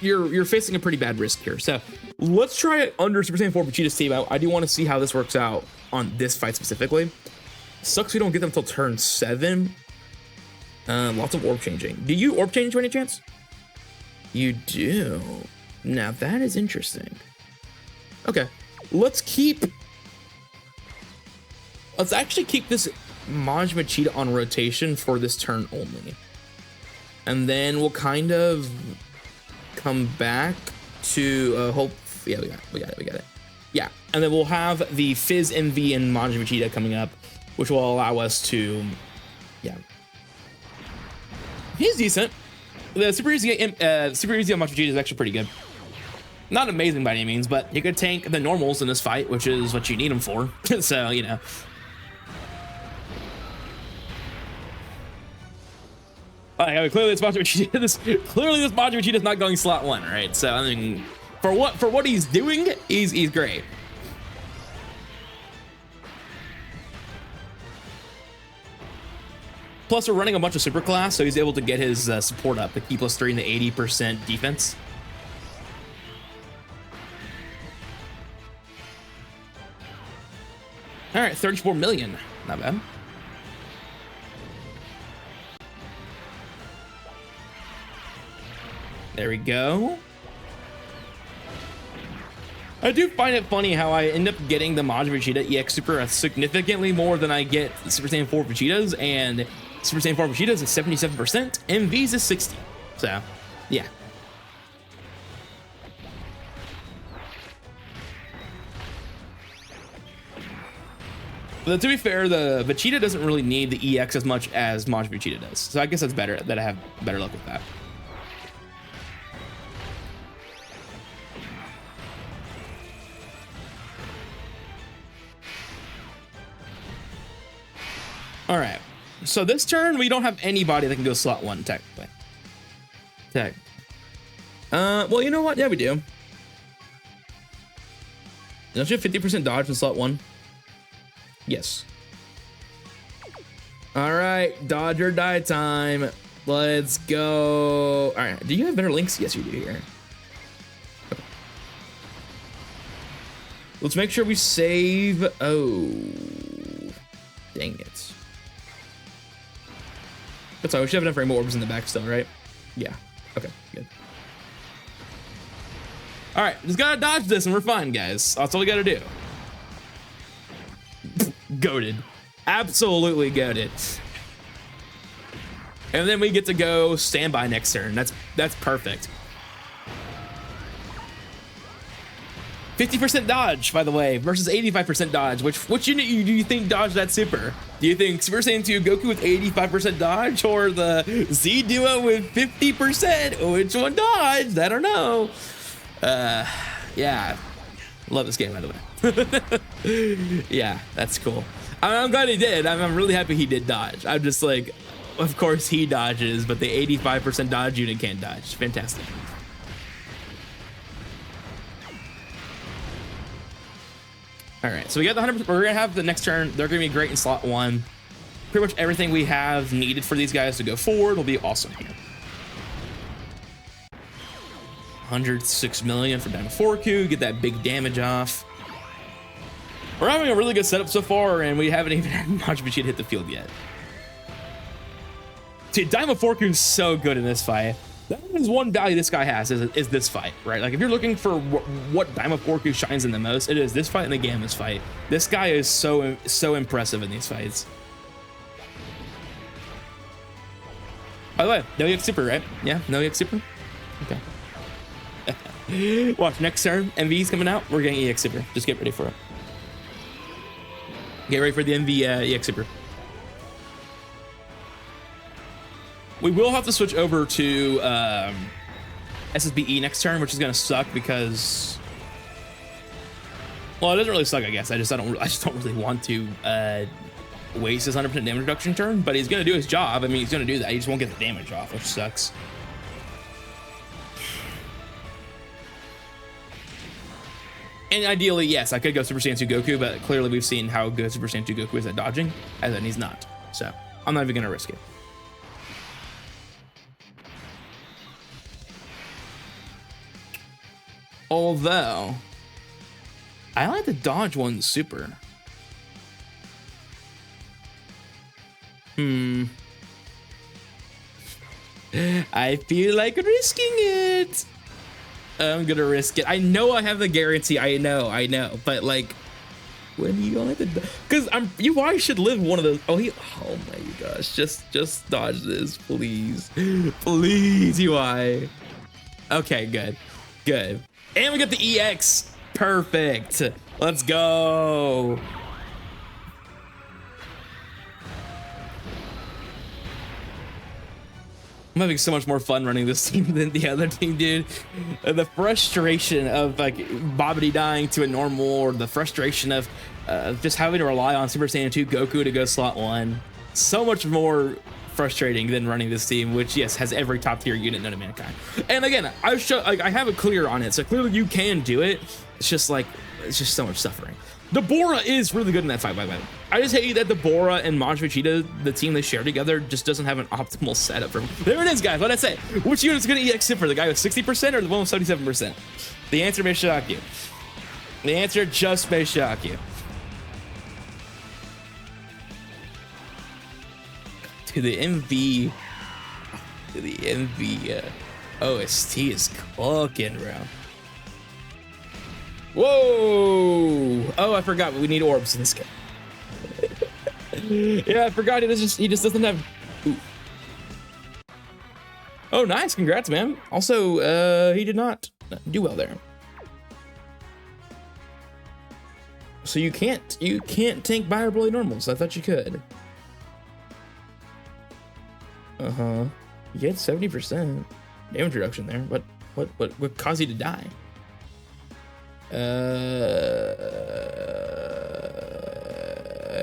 You're facing a pretty bad risk here. So let's try it under Super Saiyan 4 Vegeta's team. I do want to see how this works out on this fight specifically. Sucks we don't get them until turn 7. Lots of orb changing. Do you orb change by any chance? You do. Now that is interesting. Okay, let's actually keep this Majin Vegeta on rotation for this turn only. And then we'll kind of come back to hope. Yeah, we got it. Yeah, and then we'll have the Fizz MV and Majin Vegeta coming up, which will allow us to, yeah. He's decent. The Super Easy on Majin Vegeta is actually pretty good. Not amazing by any means, but he could tank the normals in this fight, which is what you need him for. So, you know. Clearly this Majin Vegeta is not going slot 1, right? So I mean, for what he's doing, he's great. Plus, we're running a bunch of super class, so he's able to get his support up, the key +3 and the 80% defense. All right, 34 million, not bad. There we go. I do find it funny how I end up getting the Majin Vegeta EX Super significantly more than I get Super Saiyan 4 Vegetas, and Super Saiyan 4 Vegetas is 77%, MV's is 60. So, yeah. But to be fair, the Vegeta doesn't really need the EX as much as Majin Vegeta does. So I guess that's better, that I have better luck with that. All right, so this turn we don't have anybody that can go slot 1 technically. Well, you know what? Yeah, we do. Don't you have 50% dodge in slot 1? Yes. All right, dodge or die time. Let's go. All right, do you have better links? Yes, you do here. Okay. Let's make sure we save. Oh, dang it. That's all. We should have enough rainbow orbs in the back still, right? Yeah. Okay, good. All right, just gotta dodge this and we're fine, guys. That's all we gotta do. Goated. Absolutely goated. And then we get to go standby next turn. That's perfect. 50% dodge, by the way, versus 85% dodge. Which unit do you think dodged that super? Do you think Super Saiyan 2 Goku with 85% dodge or the Z Duo with 50%? Which one dodged? I don't know. Yeah, love this game, by the way. Yeah, that's cool. I'm glad he did. I'm really happy he did dodge. I'm just like, of course he dodges, but the 85% dodge unit can't dodge. Fantastic. All right, so we got the 100%. We're gonna have the next turn. They're gonna be great in slot 1. Pretty much everything we have needed for these guys to go forward will be awesome here. 106 million for Diamond Forku, get that big damage off. We're having a really good setup so far, and we haven't even had Majin Vegeta hit the field yet. Dude, Diamond Forku is so good in this fight. That is one value this guy has is this fight, right? Like if you're looking for what Diamond Forku shines in the most, it is this fight and the Gamma's fight. This guy is so impressive in these fights. By the way, no EX Super, right? Yeah, no EX Super. Okay. Watch next turn, MV's coming out. We're getting EX Super. Just get ready for it. Get ready for the MV EX Super. We will have to switch over to SSBE next turn, which is gonna suck because, well, it doesn't really suck, I guess. I just don't really want to waste his 100% damage reduction turn, but he's gonna do his job. I mean, he's gonna do that. He just won't get the damage off, which sucks. And ideally, yes, I could go Super Saiyan 2 Goku, but clearly we've seen how good Super Saiyan 2 Goku is at dodging, and then he's not. So I'm not even gonna risk it. Although, I like to dodge one super. I feel like risking it. I'm gonna risk it. I know I have the guarantee. I know. But like, when you gonna have to? Because UI should live one of those. Oh my gosh! Just dodge this, please, please, UI. Okay, good. And we got the EX. Perfect. Let's go. I'm having so much more fun running this team than the other team, dude. The frustration of like Bobbity dying to a normal, or the frustration of just having to rely on Super Saiyan 2 Goku to go slot 1. So much more frustrating than running this team, which yes has every top tier unit known to mankind. And again, I have it clear on it, so clearly you can do it. It's just so much suffering. Deborah is really good in that fight, by the way. I just hate that Deborah and Majin Vegeta, the team they share together, just doesn't have an optimal setup for him. There it is, guys. What did I say? Which unit's gonna EX for the guy with 60% or the one with 77%? The answer may shock you. The answer just may shock you. Dude, the MV OST is cooking, bro. Whoa! Oh, I forgot. We need orbs in this game. Yeah, I forgot. He just doesn't have. Ooh. Oh, nice! Congrats, man. Also, he did not do well there. So you can't tank Biobroly normals. I thought you could. You get 70% damage reduction there. What caused you to die? I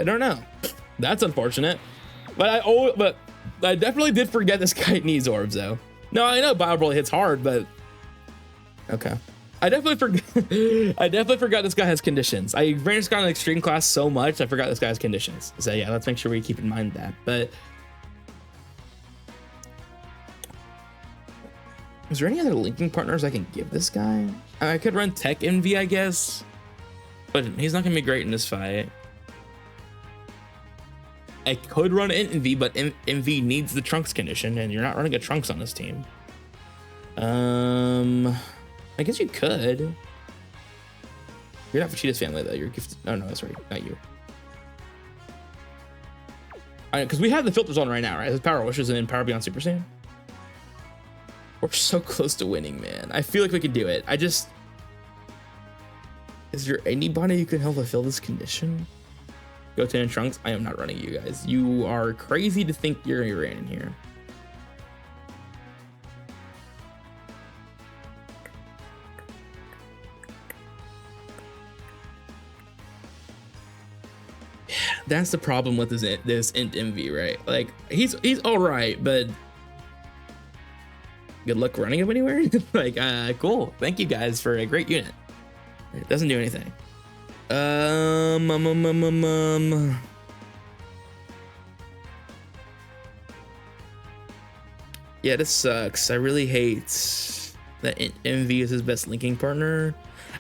don't know. That's unfortunate. But I definitely did forget this guy needs orbs though. No, I know Biobroly hits hard, but okay. I definitely forgot this guy has conditions. I ran this guy in extreme class so much, I forgot this guy has conditions. So yeah, let's make sure we keep in mind that. But is there any other linking partners I can give this guy? I could run Tech Envy, I guess, but he's not gonna be great in this fight. I could run Envy, but Envy needs the Trunks condition, and you're not running a Trunks on this team. I guess you could. You're not Vegeta's family though. You're gifted. Oh no, that's right. Not you. Because we have the filters on right now, right? There's Power Wishes and Power Beyond Super Saiyan. We're so close to winning, man. I feel like we could do it. Is there anybody who can help fulfill this condition? Goten and Trunks? I am not running you guys. You are crazy to think you're gonna ran in here. That's the problem with this Int Envy, right? Like he's all right, but good luck running him anywhere. Like cool. Thank you guys for a great unit. It doesn't do anything. Yeah, this sucks. I really hate that Envy is his best linking partner.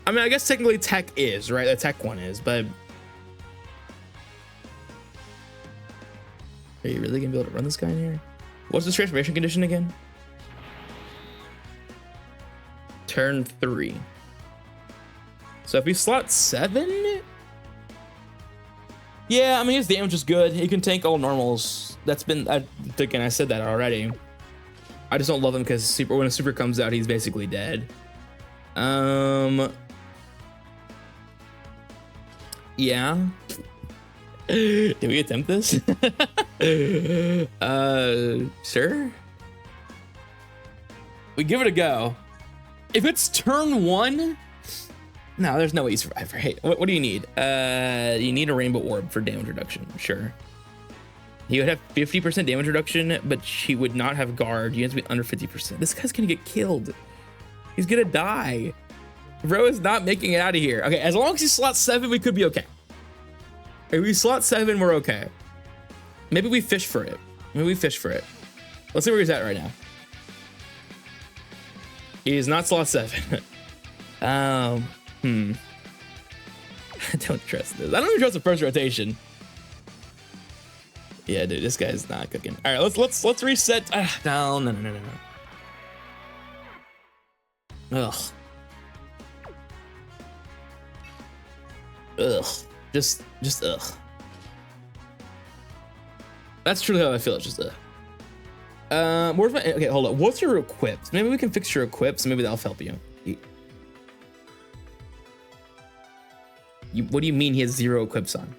I mean, I guess technically Tech is, right? The Tech one is, but are you really gonna be able to run this guy in here? What's this transformation condition again? Turn 3. So if we slot 7, yeah, I mean his damage is good. He can tank all normals. That's been, I said that already. I just don't love him because when a super comes out, he's basically dead. Yeah. Did we attempt this? Sure. We give it a go. If it's turn 1, no, there's no way you survive. Hey, what do you need? You need a rainbow orb for damage reduction. Sure. He would have 50% damage reduction, but he would not have guard. You have to be under 50%. This guy's gonna get killed. He's gonna die. Bro is not making it out of here. Okay, as long as he slots 7, we could be okay. If we slot 7, we're okay. Maybe we fish for it. Let's see where he's at right now. He is not slot 7. I don't trust this. I don't even trust the first rotation. Yeah, dude, this guy's not cooking. All right, let's reset. No. Ugh. Just ugh. That's truly how I feel. It's just ugh. Where's my, okay, hold up. What's your equips? Maybe we can fix your equips. Maybe that'll help you. What do you mean he has 0 equips on?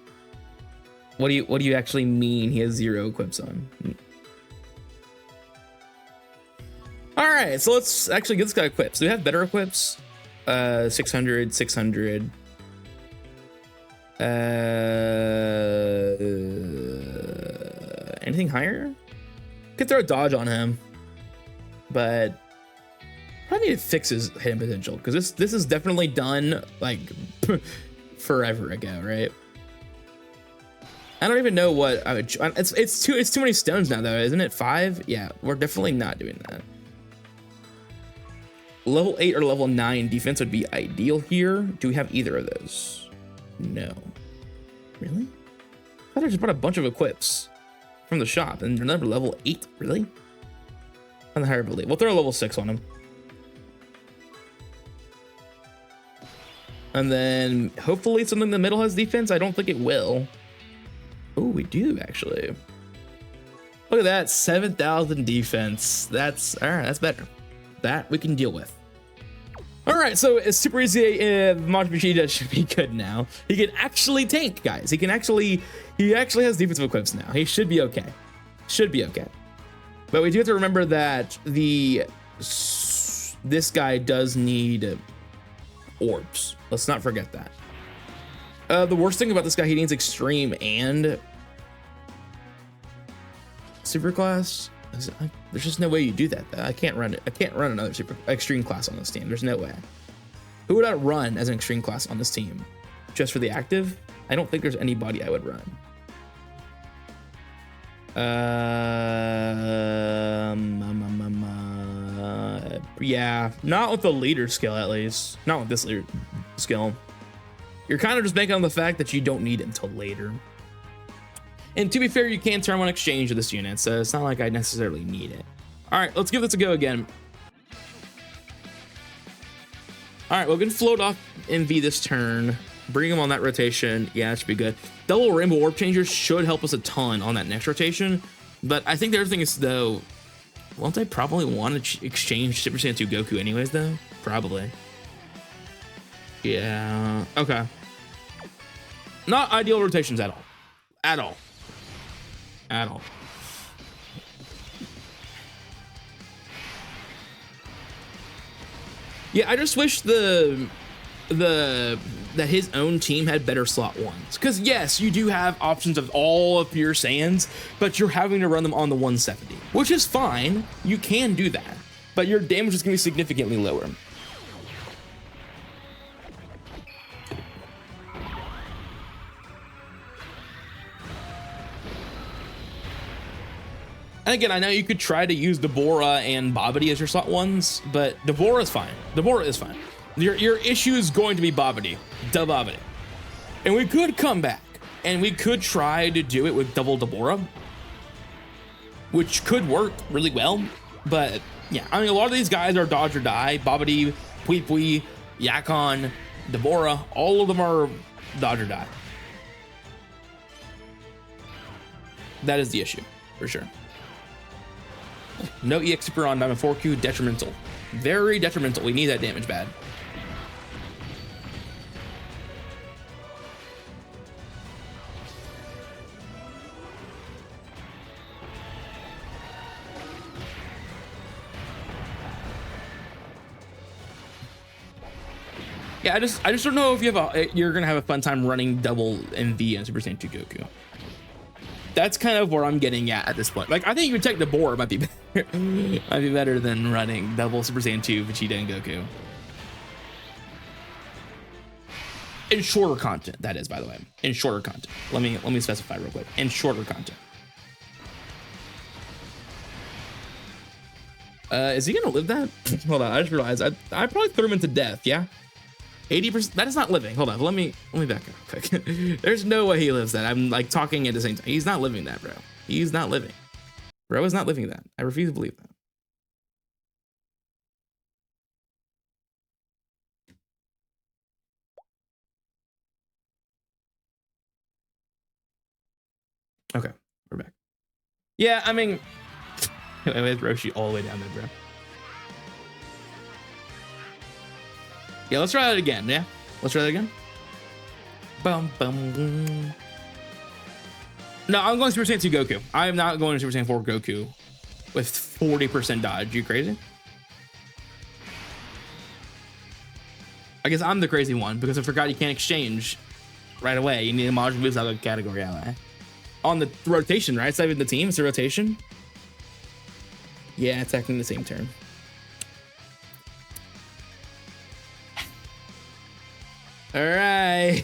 What do you actually mean he has 0 equips on? All right, so let's actually get this guy equipped. So we have better equips. 600, 600. Anything higher? Could throw a dodge on him, but probably need to fix his hitting potential because this is definitely done like forever ago, right? I don't even know what I would. It's too many stones now though, isn't it? 5? Yeah, we're definitely not doing that. Level 8 or level 9 defense would be ideal here. Do we have either of those? No. Really? I thought I just bought a bunch of equips from the shop and they're never level 8. Really? On the higher belief. We'll throw a level 6 on him. And then hopefully something in the middle has defense. I don't think it will. Oh, we do actually. Look at that, 7,000 defense. That's all right. That's better. That we can deal with. All right, so it's super easy. Majin Vegeta should be good now. He can actually tank, guys. He actually has defensive equips now. He should be okay. Should be okay. But we do have to remember that this guy does need orbs. Let's not forget that. The worst thing about this guy, he needs extreme and super class. There's just no way you do that though. I can't run it. I can't run another super extreme class on this team. There's no way. Who would I run as an extreme class on this team? Just for the active? I don't think there's anybody I would run. Yeah, not with the leader skill at least. Not with this leader skill. You're kind of just banking on the fact that you don't need it until later. And to be fair, you can turn one exchange of this unit, so it's not like I necessarily need it. All right, let's give this a go again. All right, we're gonna float off MV this turn. Bring him on that rotation. Yeah, that should be good. Double Rainbow Warp Changers should help us a ton on that next rotation. But I think the other thing is, though, won't I probably want to exchange Super Saiyan 2 Goku anyways, though? Probably. Yeah, okay. Not ideal rotations at all. At all. At all. Yeah, I just wish that his own team had better slot ones. Because yes, you do have options of all of your Saiyans, but you're having to run them on the 170, which is fine. You can do that, but your damage is going to be significantly lower. And again, I know you could try to use Deborah and Babidi as your slot ones, but Deborah is fine. Deborah is fine. Your issue is going to be Babidi, Babidi. And we could come back, and we could try to do it with double Deborah, which could work really well. But yeah, I mean, a lot of these guys are dodge or die. Babidi, Pui Pui, Yakon, Deborah, all of them are dodge or die. That is the issue, for sure. No EX Super on Diamond 4Q, detrimental. Very detrimental. We need that damage bad. Yeah, I just don't know if you're gonna have a fun time running double MV and Super Saiyan 2 Goku. That's kind of where I'm getting at this point. Like, I think you would take the board might be better. Might be better than running double Super Saiyan 2 Vegeta and Goku. In shorter content, that is, by the way. In shorter content. Let me specify real quick. In shorter content. Is he gonna live that? Hold on, I just realized I probably threw him into death, yeah? 80%, that is not living. Hold on, let me back up quick. There's no way he lives that. I'm like talking at the same time. He's not living that, bro. He's not living. Bro is not living that. I refuse to believe that. Okay, we're back. Yeah, I mean, with Roshi all the way down there, bro. Yeah, let's try that again. Yeah, let's try that again. Bum, bum. No, I'm going Super Saiyan 2 Goku. I am not going to Super Saiyan 4 Goku with 40% dodge. You crazy? I guess I'm the crazy one because I forgot you can't exchange right away. You need a module moves out of category ally. On the rotation, right? It's not even the team, it's a rotation. Yeah, attacking the same turn. All right.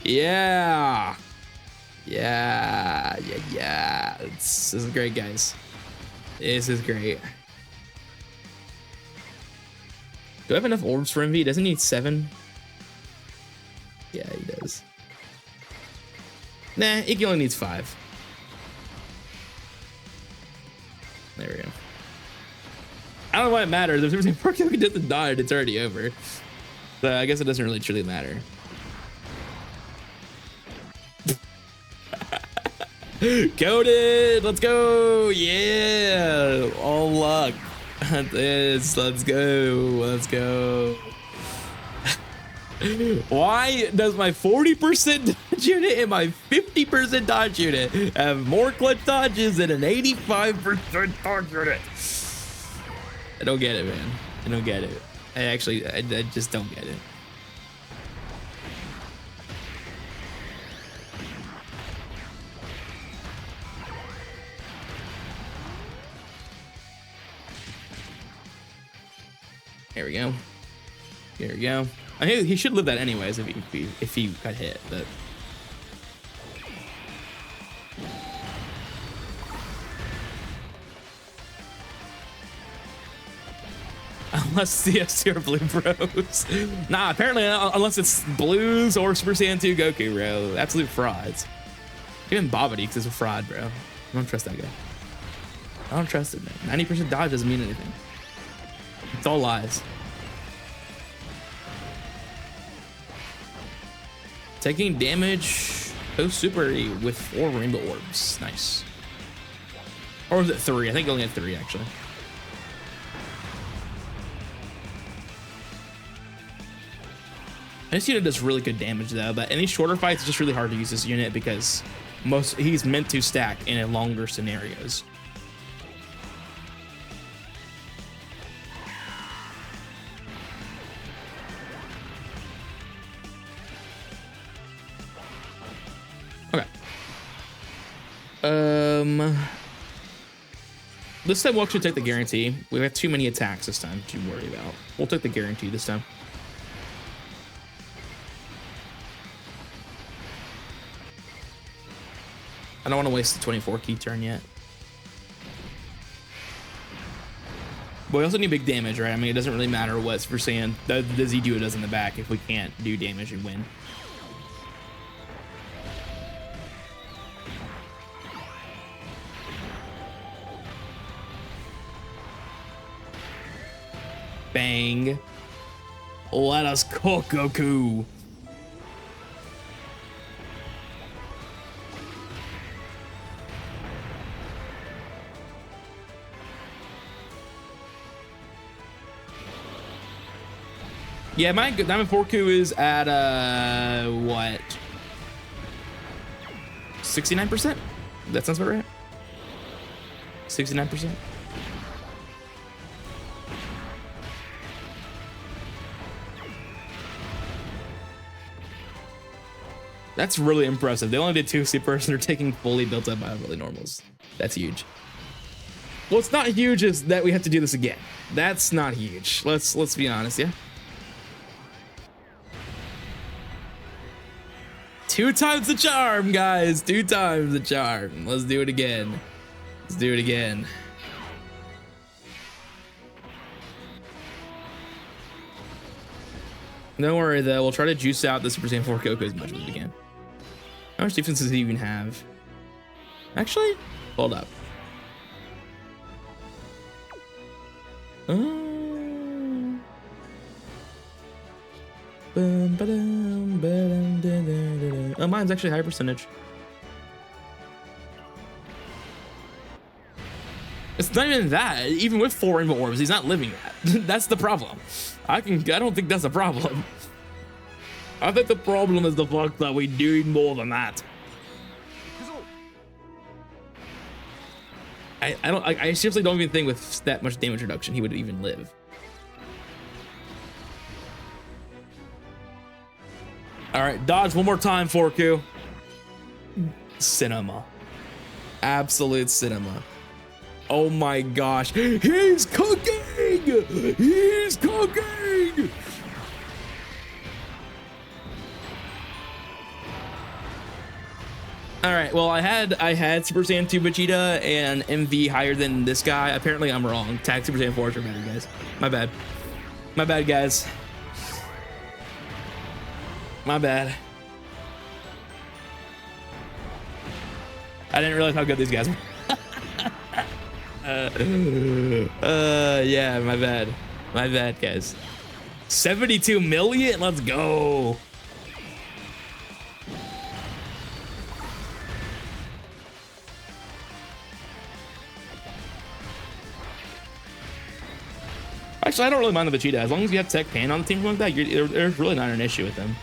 Yeah. This is great, guys. This is great. Do I have enough orbs for MV? Doesn't he need 7? Yeah, he does. Nah, Iggy only needs 5. There we go. I don't know why it matters. If there's a Pokemon doesn't die, it's already over. So I guess it doesn't really truly matter. Coded! Let's go! Yeah! All luck. This. Let's go. Let's go. Why does my 40% dodge unit and my 50% dodge unit have more clutch dodges than an 85% dodge unit? I don't get it, man. I don't get it. I just don't get it. There we go. Here we go. I mean, he should live that anyways if he got hit, but. Unless CS2 or Blue Bros. Nah, apparently unless it's Blues or Super Saiyan 2 Goku, bro. Absolute frauds. Even Babidi is a fraud, bro. I don't trust that guy. I don't trust it, man. 90% dodge doesn't mean anything. It's all lies. Taking damage post super with 4 rainbow orbs. Nice. Or was it 3? I think I only had 3 actually. This unit does really good damage though, but in these shorter fights, it's just really hard to use this unit because he's meant to stack in longer scenarios. Okay. This time we'll actually take the guarantee. We have too many attacks this time to worry about. We'll take the guarantee this time. I don't want to waste the 24 key turn yet. But we also need big damage, right? I mean, it doesn't really matter what Super Saiyan the Z-Duo does in the back if we can't do damage and win. Bang. Let us cook Goku. Yeah, my Diamond Forku is at what? 69%? That sounds about right. 69%. That's really impressive. They only did 2 supers and they're taking fully built up Biovalley normals. That's huge. What's not huge is that we have to do this again. That's not huge. Let's be honest, yeah. 2 times the charm, guys. 2 times the charm. Let's do it again. Let's do it again. Don't worry though, we'll try to juice out the Super Saiyan 4 Goku as much as we can. How much defense does he even have? Actually, hold up. Oh, mine's actually higher percentage. It's not even that. Even with 4 rainbow orbs, he's not living that. That's the problem. I don't think that's a problem. I think the problem is the fact that we need more than that. I seriously don't even think with that much damage reduction he would even live. All right, dodge one more time, Forku. Cinema. Absolute cinema. Oh my gosh. He's cooking! He's cooking! All right, well, I had Super Saiyan 2 Vegeta and MV higher than this guy. Apparently I'm wrong. Tag Super Saiyan 4 are better, guys. My bad. My bad, guys. My bad. I didn't realize how good these guys were. Yeah, my bad. My bad, guys. 72 million? Let's go. Actually, I don't really mind the Vegeta. As long as you have Tech Pan on the team like that, there's really not an issue with them.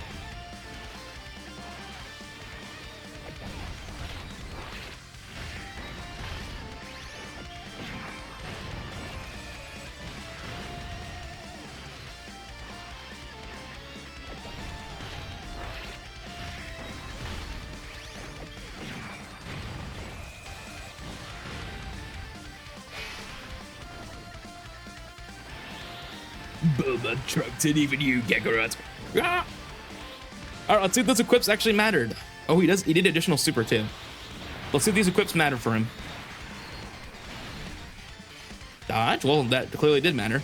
Bulma trucked it, even you, Kakarot. Ah! All right, let's see if those equips actually mattered. Oh, he did additional super too. Let's see if these equips matter for him. Dodge? Well, that clearly did matter.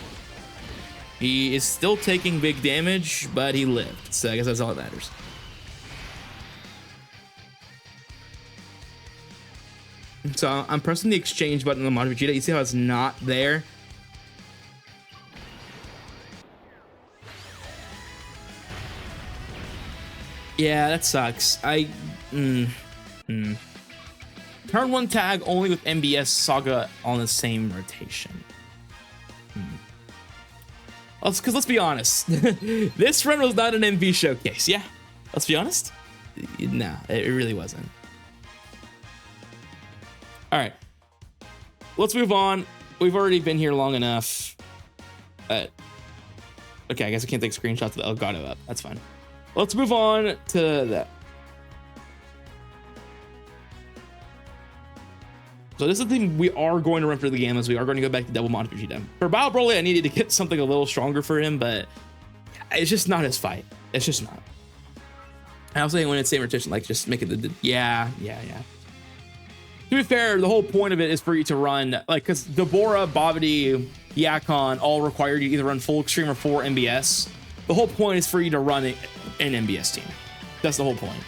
He is still taking big damage, but he lived. So I guess that's all that matters. So I'm pressing the exchange button on the Majin Vegeta. You see how it's not there? Yeah, that sucks. Turn 1 tag only with MBS Saga on the same rotation. Because let's be honest, this run was not an MV showcase. Yeah, let's be honest. No, it really wasn't. All right, let's move on. We've already been here long enough. Okay, I guess I can't take screenshots of the Elgato up. That's fine. Let's move on to that. So this is the thing we are going to run for the game, as we are going to go back to double Majin Vegeta. For Bao Broly, I needed to get something a little stronger for him, but it's just not his fight. It's just not. I was saying when it's same rotation, like just make it the yeah. To be fair, the whole point of it is for you to run, like, because Deborah, Babidi, Yakon all require you to either run full extreme or 4 MBS. The whole point is for you to run an MBS team. That's the whole point.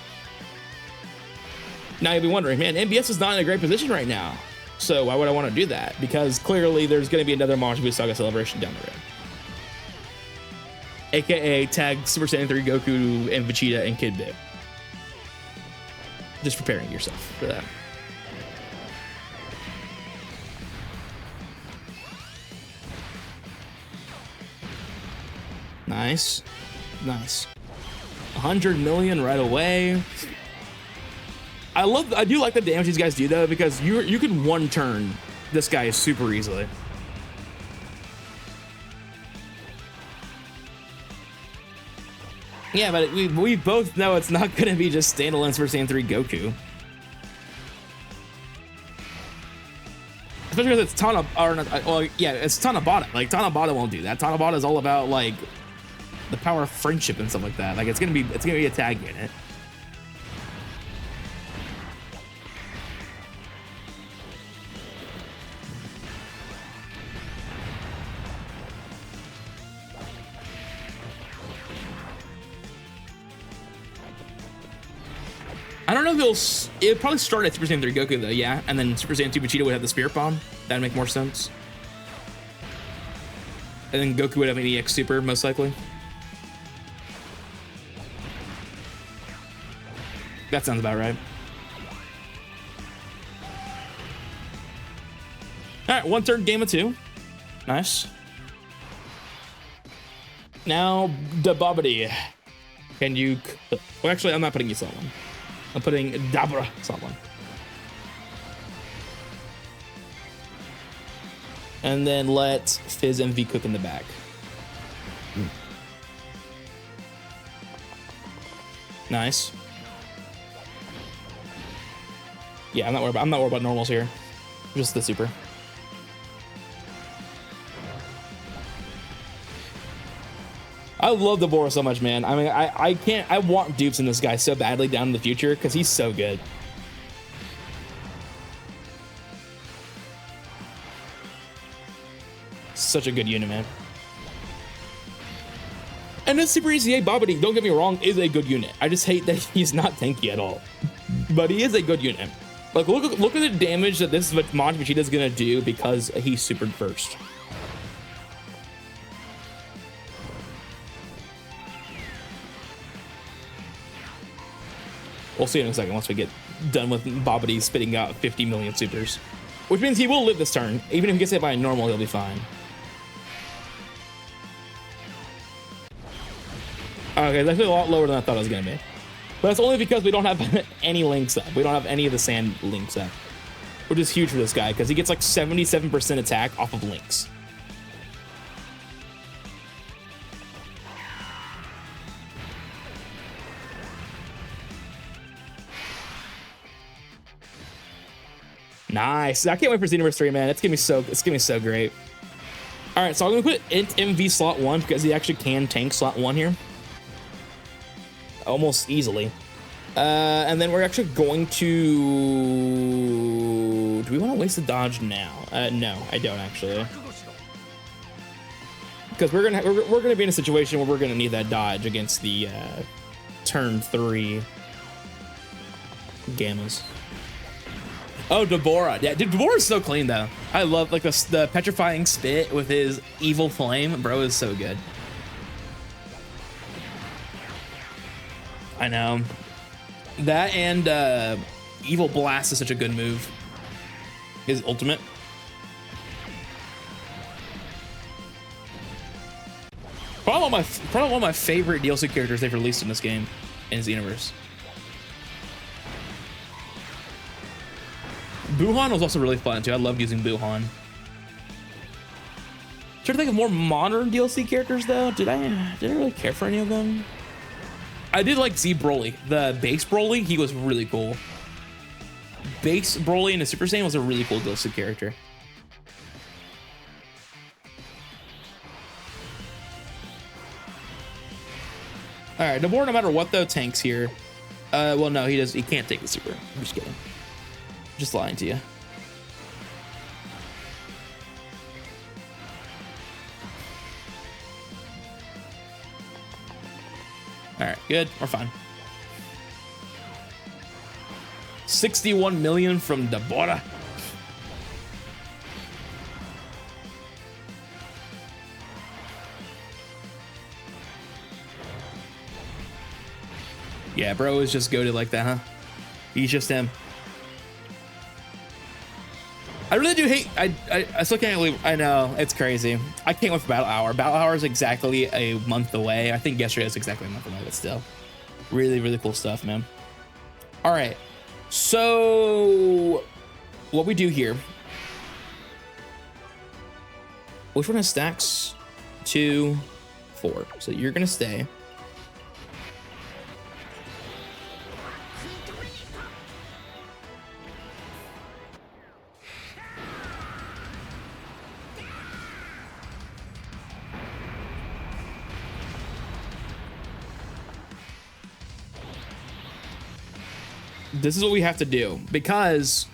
Now you'll be wondering, man, MBS is not in a great position right now. So why would I want to do that? Because clearly there's going to be another Majin Buu Saga celebration down the road. AKA tag Super Saiyan 3 Goku and Vegeta and Kid Buu. Just preparing yourself for that. Nice. 100 million right away. I do like the damage these guys do though, because you can one turn this guy super easily. Yeah, but we both know it's not gonna be just standalone Super Saiyan 3 Goku. Especially because it's Tana, or not, well, yeah, it's Tanabata. Like, Tanabata won't do that. Tanabata is all about, like, the power of friendship and stuff like that. Like, it's gonna be a tag unit. I don't know if it'll probably start at Super Saiyan 3 Goku though, yeah, and then Super Saiyan 2 Vegeta would have the Spirit Bomb. That'd make more sense. And then Goku would have an EX Super, most likely. That sounds about right. All right, 1/3 game of 2. Nice. Now, Dababadi. Can you... Well, actually, I'm not putting you slot 1. I'm putting Dabra slot 1. And then let Fizz MV cook in the back. Nice. Yeah, I'm not worried about normals here. Just the super. I love the Bora so much, man. I mean, I want dupes in this guy so badly down in the future because he's so good. Such a good unit, man. And this Super ECA Babidi, don't get me wrong, is a good unit. I just hate that he's not tanky at all. But he is a good unit. Like, look at the damage that this Majin Vegeta is gonna do because he's supered first. We'll see in a second once we get done with Babidi spitting out 50 million supers. Which means he will live this turn. Even if he gets hit by a normal, he'll be fine. Okay, that's actually a lot lower than I thought it was gonna be. But that's only because we don't have any links up. We don't have any of the sand links up. Which is huge for this guy, because he gets like 77% attack off of links. Nice. I can't wait for Xenoverse 3, man. It's gonna be so great. All right, so I'm gonna put Int MV slot 1 because he actually can tank slot 1 here. Almost easily. And then we're actually going to... Do we want to waste the dodge now? No, I don't actually. because we're gonna be in a situation where we're gonna need that dodge against the turn 3 gammas. Oh, Deborah. Yeah, dude, Deborah's so clean though. I love like the petrifying spit with his evil flame. Bro is so good. I know. That and evil blast is such a good move. His ultimate. Probably one of my favorite DLC characters they've released in this game, in this universe. Buhan was also really fun too. I loved using Buhan. Trying to think of more modern DLC characters though. Did I really care for any of them? I did like Z Broly, the base Broly. He was really cool. Base Broly in a Super Saiyan was a really cool DLC character. All right, Deborah, no matter what though, tanks here. Well, no, he can't take the super. I'm just kidding. Just lying to you. All right, good. We're fine. 61 million from Deborah. Yeah, bro is just goated like that, huh? He's just him. I really do hate, I still can't believe, I know, it's crazy. I can't wait for Battle Hour. Battle Hour is exactly a month away. I think yesterday was exactly a month away, but still. Really, really cool stuff, man. All right, so what we do here. Which one has stacks? 2, 4. So you're gonna stay. This is what we have to do because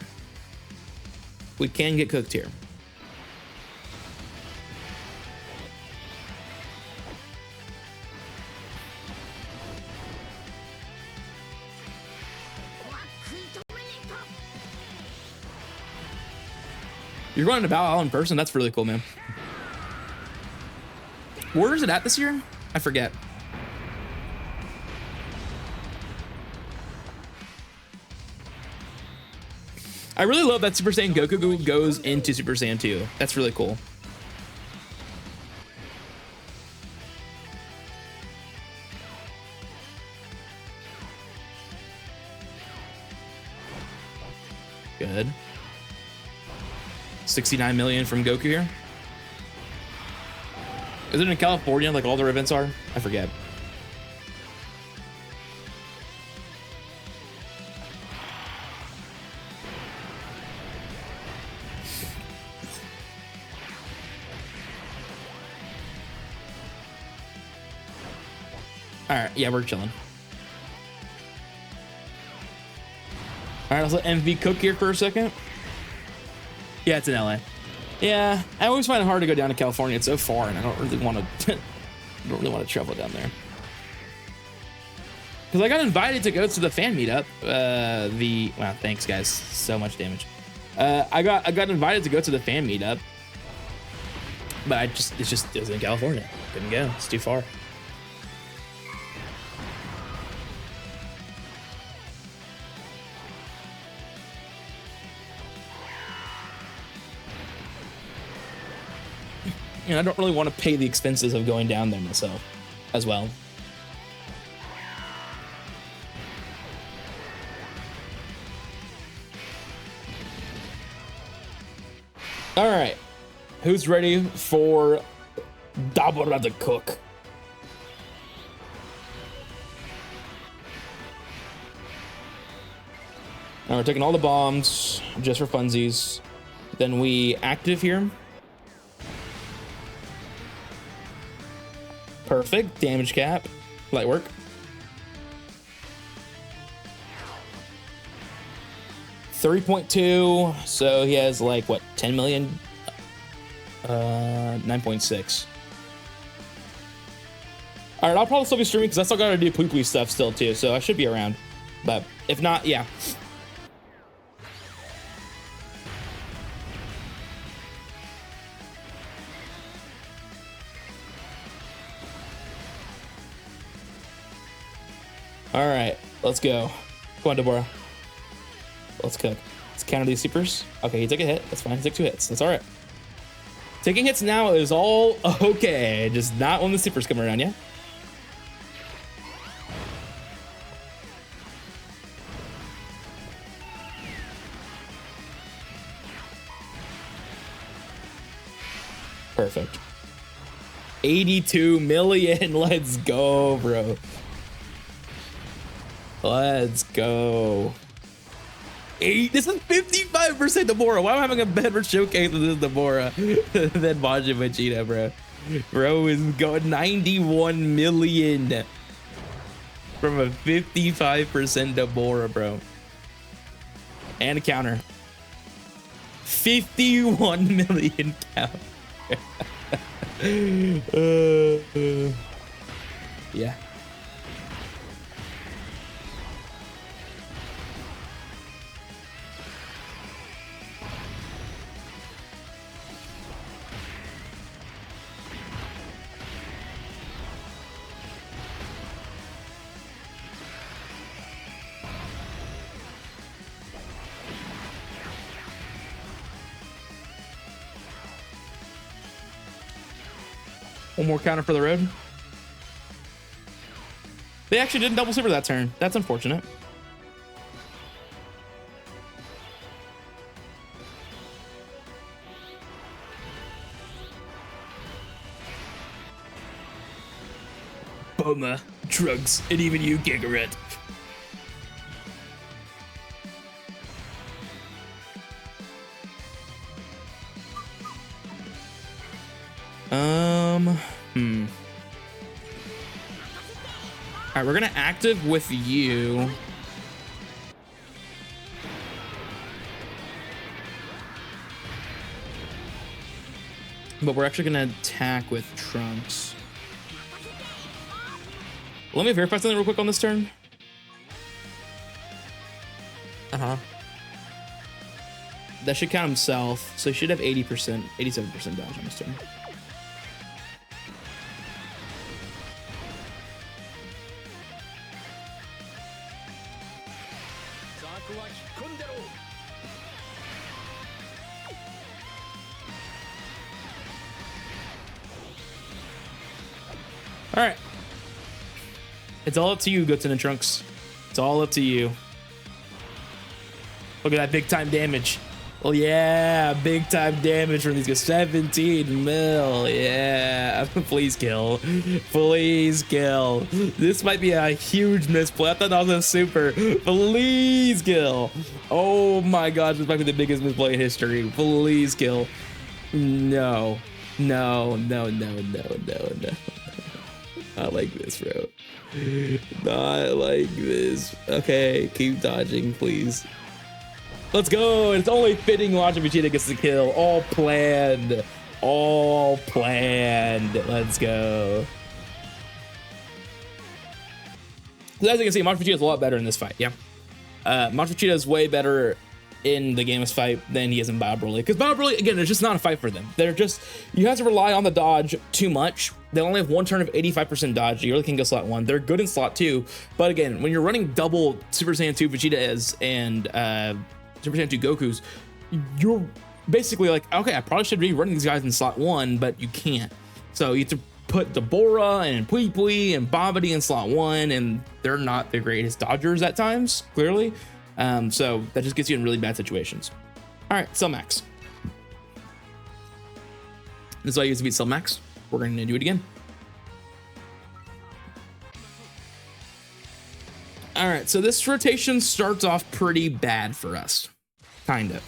we can get cooked here. You're going to Valhalla in person? That's really cool, man. Where is it at this year? I forget. I really love that Super Saiyan Goku goes into Super Saiyan 2. That's really cool. Good. 69 million from Goku here. Is it in California like all their events are? I forget. All right, yeah, we're chilling. All right, let's let MV cook here for a second. Yeah, it's in LA. Yeah, I always find it hard to go down to California. It's so far, and I don't really want to. I travel down there. Because I got invited to go to the fan meetup. Wow, thanks guys, so much damage. I got invited to go to the fan meetup, but it was in California. Couldn't go. It's too far. And I don't really want to pay the expenses of going down there myself as well. All right, who's ready for Dabura the Cook? Now we're taking all the bombs just for funsies. Then we active here. Perfect. Damage cap. Light work. $3.2. So he has like what, 10 million? 9.6. All right, I'll probably still be streaming because I still gotta do PHY stuff still too, so I should be around. But if not, yeah. All right, let's go. Come on, Deborah. Let's cook. Let's counter these supers. Okay, he took a hit. That's fine. He took 2 hits. That's all right. Taking hits now is all okay. Just not when the supers come around, yeah? Perfect. 82 million. Let's go, bro. Let's go. This is 55% Deborah. Why am I having a better showcase with this Deborah than Majin Vegeta, bro? Bro is going 91 million from a 55% Deborah, bro. And a counter. 51 million counter. Yeah. One more counter for the road. They actually didn't double super that turn. That's unfortunate. Boma, drugs, and even you, Gigaret. All right, we're gonna active with you. But we're actually gonna attack with Trunks. Let me verify something real quick on this turn. That should count himself, so he should have 80%, 87% dodge on this turn. All right. It's all up to you, Goten and Trunks. It's all up to you. Look at that big time damage. Oh yeah, big time damage from these guys. 17 mil. Yeah, please kill. Please kill. This might be a huge misplay. I thought that was a super. Please kill. Oh my gosh, this might be the biggest misplay in history. Please kill. No. No, no, no, no, no, no. Not like this, bro. Not like this. Okay, keep dodging, please. Let's go. It's only fitting Majin Vegeta gets the kill. All planned. All planned. Let's go. So as you can see, Majin Vegeta is a lot better in this fight. Yeah. Majin Vegeta is way better in the Gamers fight than he is in Battle Broly. Because Battle Broly, again, it's just not a fight for them. They're just, you have to rely on the dodge too much. They only have one turn of 85% dodge. You really can go slot 1. They're good in slot 2. But again, when you're running double Super Saiyan 2 Vegeta's and Super Saiyan 2 Goku's, you're basically like, okay, I probably should be running these guys in slot 1, but you can't. So you have to put Deborah and PHY and Babidi in slot 1, and they're not the greatest dodgers at times, clearly. So that just gets you in really bad situations. All right, Cell Max. This is why I used to beat Cell Max. We're going to do it again. All right, so this rotation starts off pretty bad for us, kind of.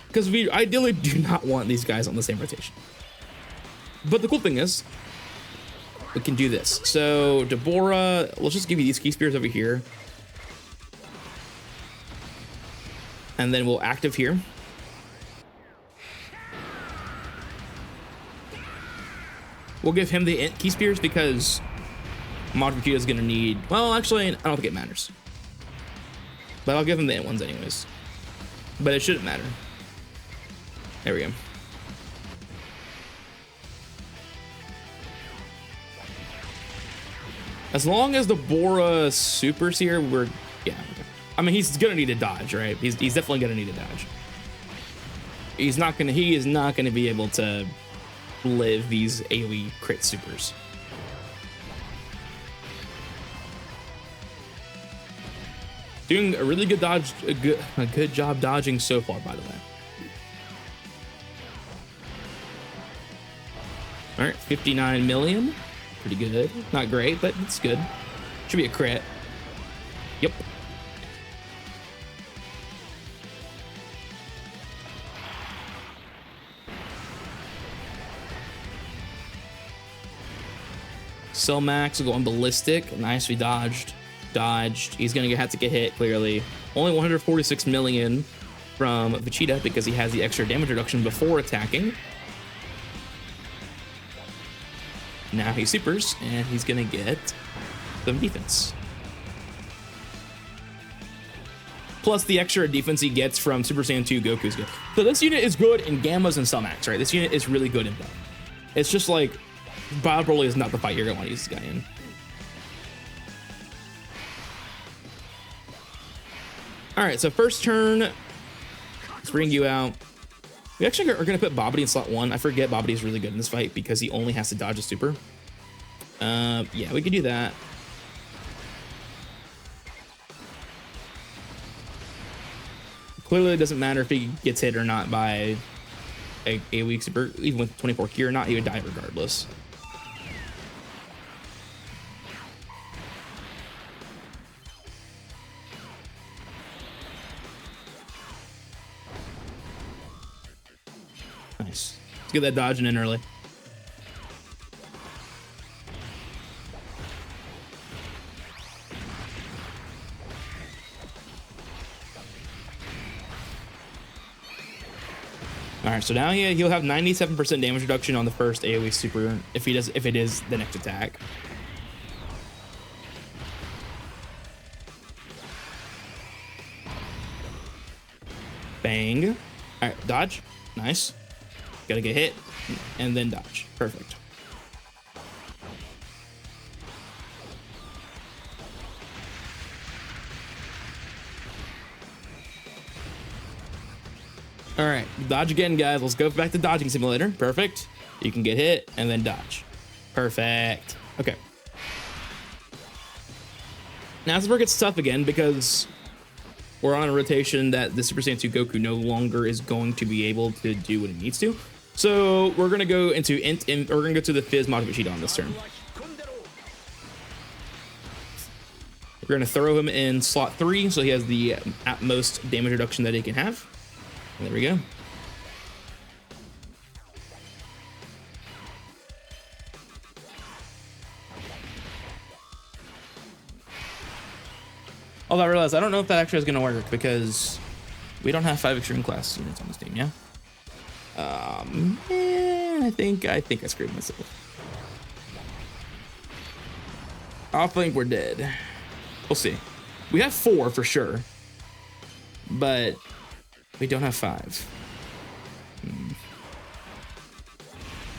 Because we ideally do not want these guys on the same rotation. But the cool thing is, we can do this. So Deborah, let's just give you these key spears over here. And then we'll active here. We'll give him the key spears because Majin Vegeta is going to need... Well, actually, I don't think it matters. But I'll give him the int ones anyways. But it shouldn't matter. There we go. As long as the Bora Super's here, we're... Yeah. I mean, he's going to need a dodge, right? He's definitely going to need a dodge. He is not going to be able to live these AoE crit supers. Doing a really good dodge, a good job dodging so far, by the way. All right, 59 million. Pretty good. Not great, but it's good. Should be a crit. Yep. Cell Max going ballistic. Nice, we dodged. He's gonna have to get hit, clearly. Only 146 million from Vegeta because he has the extra damage reduction before attacking. Now he supers, and he's gonna get some defense. Plus the extra defense he gets from Super Saiyan 2 Goku is good. So this unit is good in Gammas and Cell Max, right? This unit is really good in both. It's just like, Bio Broly is not the fight you're gonna want to use this guy in. All right, so first turn, let's bring you out. We actually are going to put Babidi in slot 1. I forget Babidi is really good in this fight because he only has to dodge a super. Yeah, we could do that. Clearly, it doesn't matter if he gets hit or not by a weak super. Even with 24 key or not, he would die regardless. Nice. Let's get that dodging in early. All right, so now he'll have 97% damage reduction on the first AoE super if it is the next attack. Bang. All right, dodge. Nice. Gotta get hit and then dodge. Perfect. All right, dodge again, guys. Let's go back to dodging simulator. Perfect. You can get hit and then dodge. Perfect. Okay. Now this is where it gets tough again because we're on a rotation that the Super Saiyan 2 Goku no longer is going to be able to do what it needs to. So we're gonna go into int, and we're gonna go to the Fizz Majin Vegeta on this turn. We're gonna throw him in slot 3, so he has the at most damage reduction that he can have. And there we go. Although I realized I don't know if that actually is gonna work because we don't have 5 extreme class units on this team, yeah? I think I screwed myself. I think we're dead. We'll see. We have 4 for sure, but we don't have 5.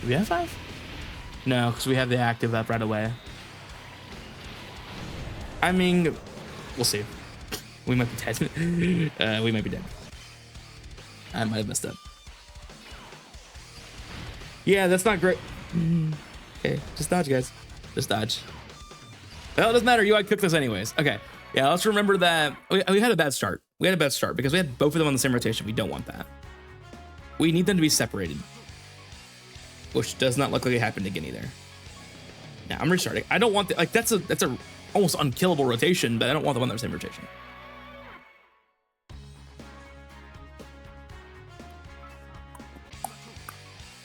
Do we have 5? No, because we have the active up right away. I mean, we'll see. We might be dead. We might be dead. I might have messed up. Yeah, that's not great. Okay, just dodge, guys. Just dodge. Well, it doesn't matter. UI cooked us anyways. Okay. Yeah, let's remember that we had a bad start. We had a bad start because we had both of them on the same rotation. We don't want that. We need them to be separated, which does not look like it happened again either. Now I'm restarting. I don't want like that's a almost unkillable rotation, but I don't want the one on the same rotation.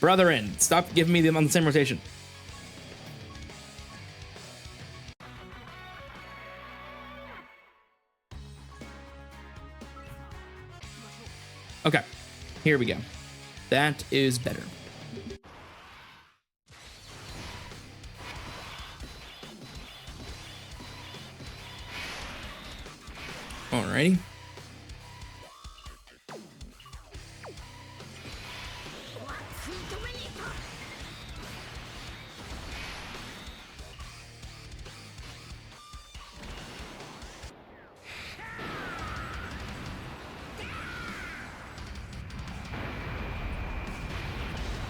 Brethren, stop giving me them on the same rotation. Okay, here we go. That is better. Alrighty.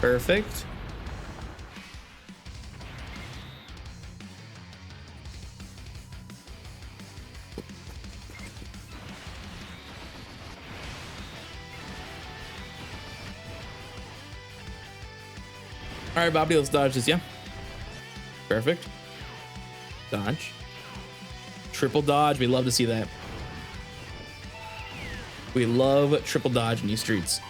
Perfect. All right, Bobby, let's dodge this, yeah? Perfect. Dodge. Triple dodge, we love to see that. We love triple dodge in these streets.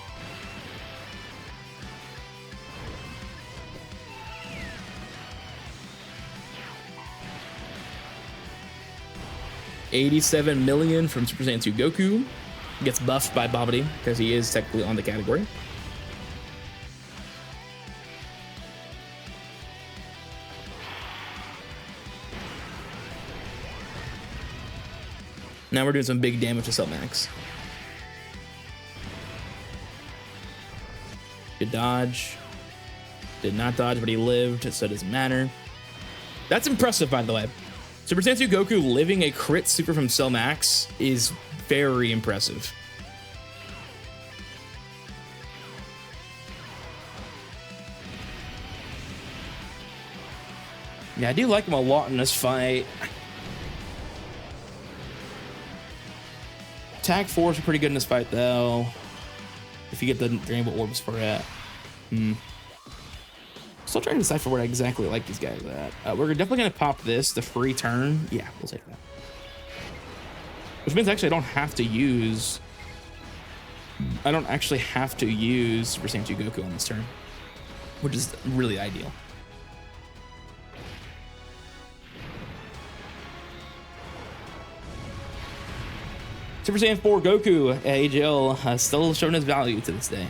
$87 million from Super Saiyan 2 Goku. Gets buffed by Babidi because he is technically on the category. Now we're doing some big damage to Cell Max. Good dodge. Did not dodge, but he lived, so it doesn't matter. That's impressive, by the way. Super Saiyan 2 Goku living a crit super from Cell Max is very impressive. Yeah, I do like him a lot in this fight. Attack 4 is pretty good in this fight, though. If you get the Drainable Orbs for it. Still trying to decipher where I exactly like these guys at. We're definitely going to pop this, the free turn. Yeah, we'll take that. Which means actually I don't have to use... I don't actually have to use Super Saiyan 2 Goku on this turn. Which is really ideal. Super Saiyan 4 Goku, AGL, still showing his value to this day.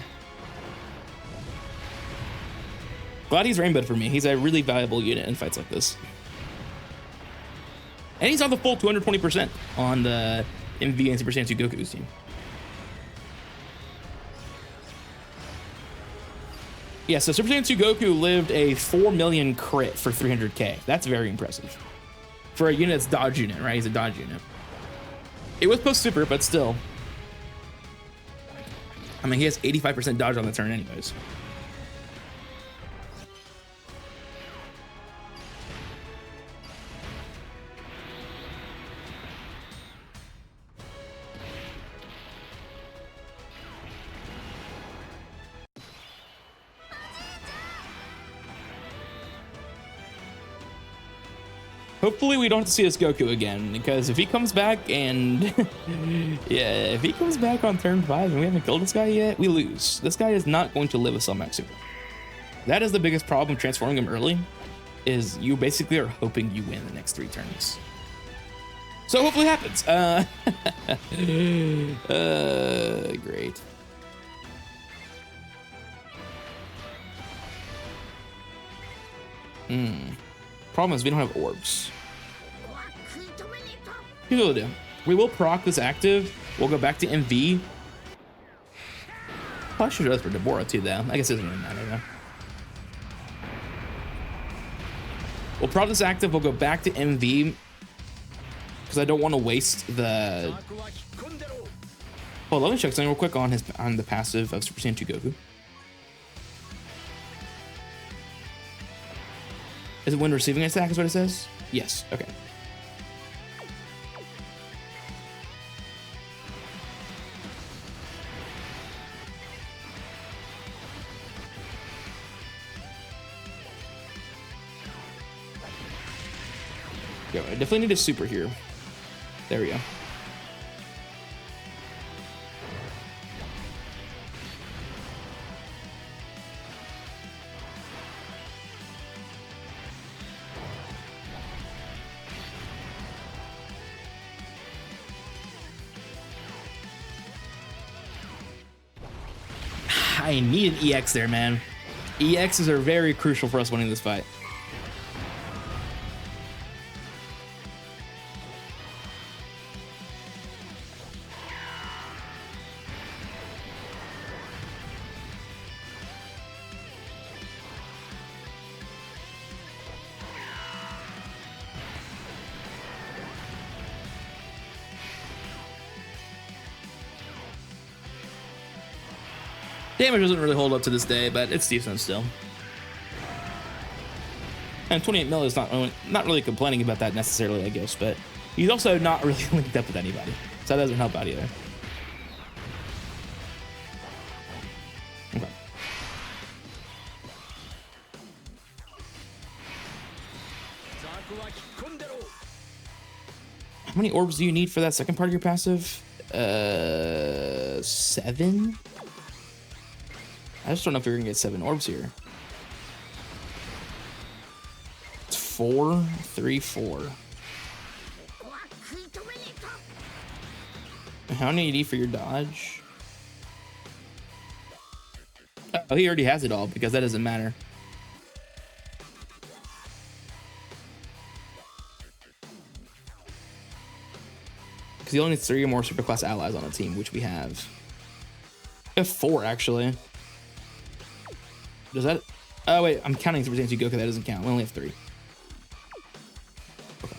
Glad he's rainbowed for me. He's a really valuable unit in fights like this. And he's on the full 220% on the MV and Super Saiyan 2 Goku's team. Yeah, so Super Saiyan 2 Goku lived a 4 million crit for 300k. That's very impressive. For a unit that's dodge unit, right? He's a dodge unit. It was post super, but still. I mean, he has 85% dodge on the turn anyways. Hopefully we don't have to see this Goku again, because if he comes back and yeah, if he comes back on turn 5 and we haven't killed this guy yet, we lose. This guy is not going to live a Cell Max Super. That is the biggest problem transforming him early, is you basically are hoping you win the next 3 turns. So hopefully it happens. Great. Problem is we don't have orbs. Here's what we'll do. We will proc this active. We'll go back to MV. Probably should have for Deborah too, though. I guess it doesn't really matter though. We'll proc this active. We'll go back to MV because I don't want to waste the. Well, let me check something real quick on the passive of Super Saiyan 2 Goku. Is it when receiving an attack is what it says? Yes, okay. Yo, I definitely need a super here. There we go. I need an EX there, man. EXs are very crucial for us winning this fight. Damage doesn't really hold up to this day, but it's decent still. And 28 mil is not really complaining about that necessarily, I guess, but he's also not really linked up with anybody, so that doesn't help out either. Okay. How many orbs do you need for that second part of your passive? 7? I just don't know if you're gonna get 7 orbs here. It's 4, 3, 4. How many do you need for your dodge? Oh, he already has it all because that doesn't matter. He only needs 3 or more superclass allies on a team, which we have. We have 4, actually. Does that... Oh, wait, I'm counting Super Saiyan 2 Goku. That doesn't count. We only have 3. Okay.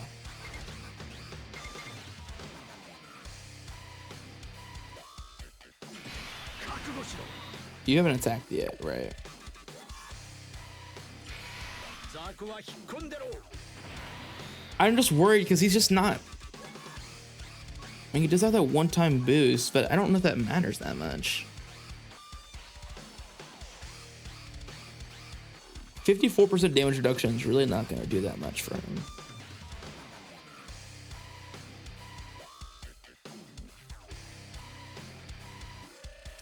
You haven't attacked yet, right? I'm just worried because he's just not... I mean, he does have that one-time boost, but I don't know if that matters that much. 54% damage reduction is really not going to do that much for him.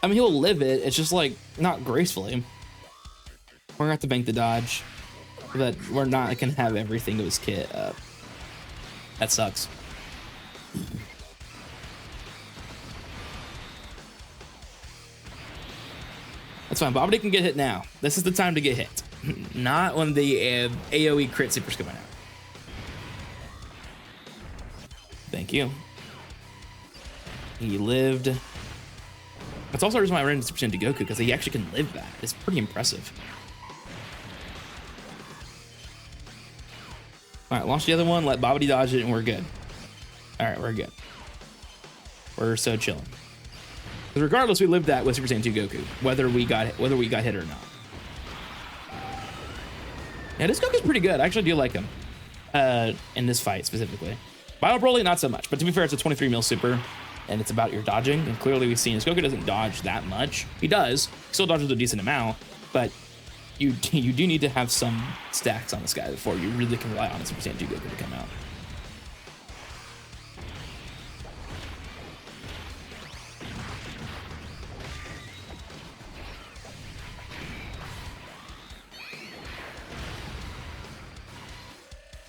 I mean, he'll live it. It's just like not gracefully. We're gonna have to bank the dodge, but we're not gonna have everything of his kit up. That sucks. That's fine. Babidi can get hit now. This is the time to get hit. Not when the AoE crit super's coming out. Thank you. He lived. That's also the reason why I ran into Super Saiyan 2 Goku, because he actually can live that. It's pretty impressive. All right, launch the other one, let Babidi dodge it, and we're good. All right, we're good. We're so chilling. Because regardless, we lived that with Super Saiyan 2 Goku, whether we got hit or not. Yeah, this Goku's pretty good. I actually do like him in this fight specifically. Bio Broly, not so much. But to be fair, it's a 23 mil super, and it's about your dodging. And clearly, we've seen this Goku doesn't dodge that much. He does. He still dodges a decent amount, but you do need to have some stacks on this guy before you really can rely on a Super Saiyan 2 Goku to come out.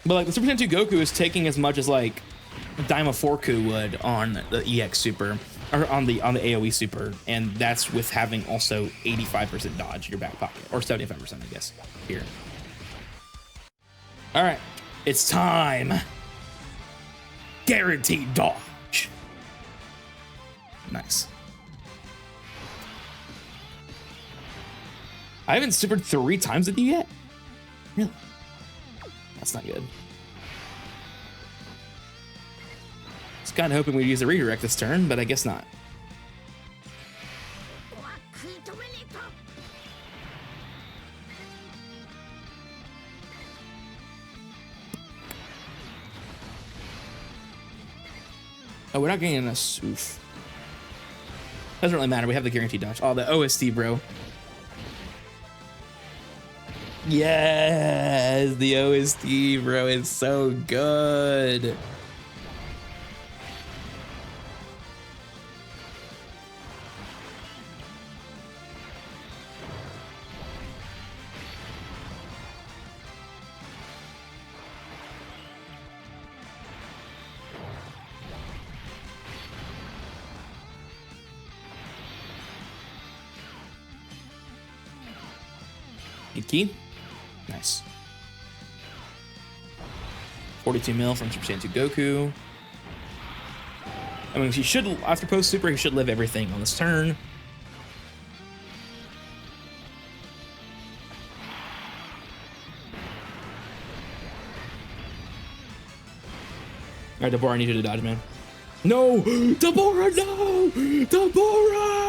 But like the Super Saiyan 2 Goku is taking as much as like Daima 4Ku would on the EX super, or on the AoE super, and that's with having also 85% dodge in your back pocket, or 75%, I guess, here. All right, it's time. Guaranteed dodge. Nice. I haven't supered 3 times with you yet? Really? That's not good. I was kind of hoping we'd use a redirect this turn, but I guess not. Oh, we're not getting enough. Oof. Doesn't really matter. We have the guaranteed dodge. Oh, the OST, bro. Yes, the OST, bro, is so good. Key. Nice. 42 mil from Super Saiyan 2 Goku. I mean, he should, after post super, he should live everything on this turn. All right, Dabura, I need you to dodge, man. No! Dabura, no! Dabura!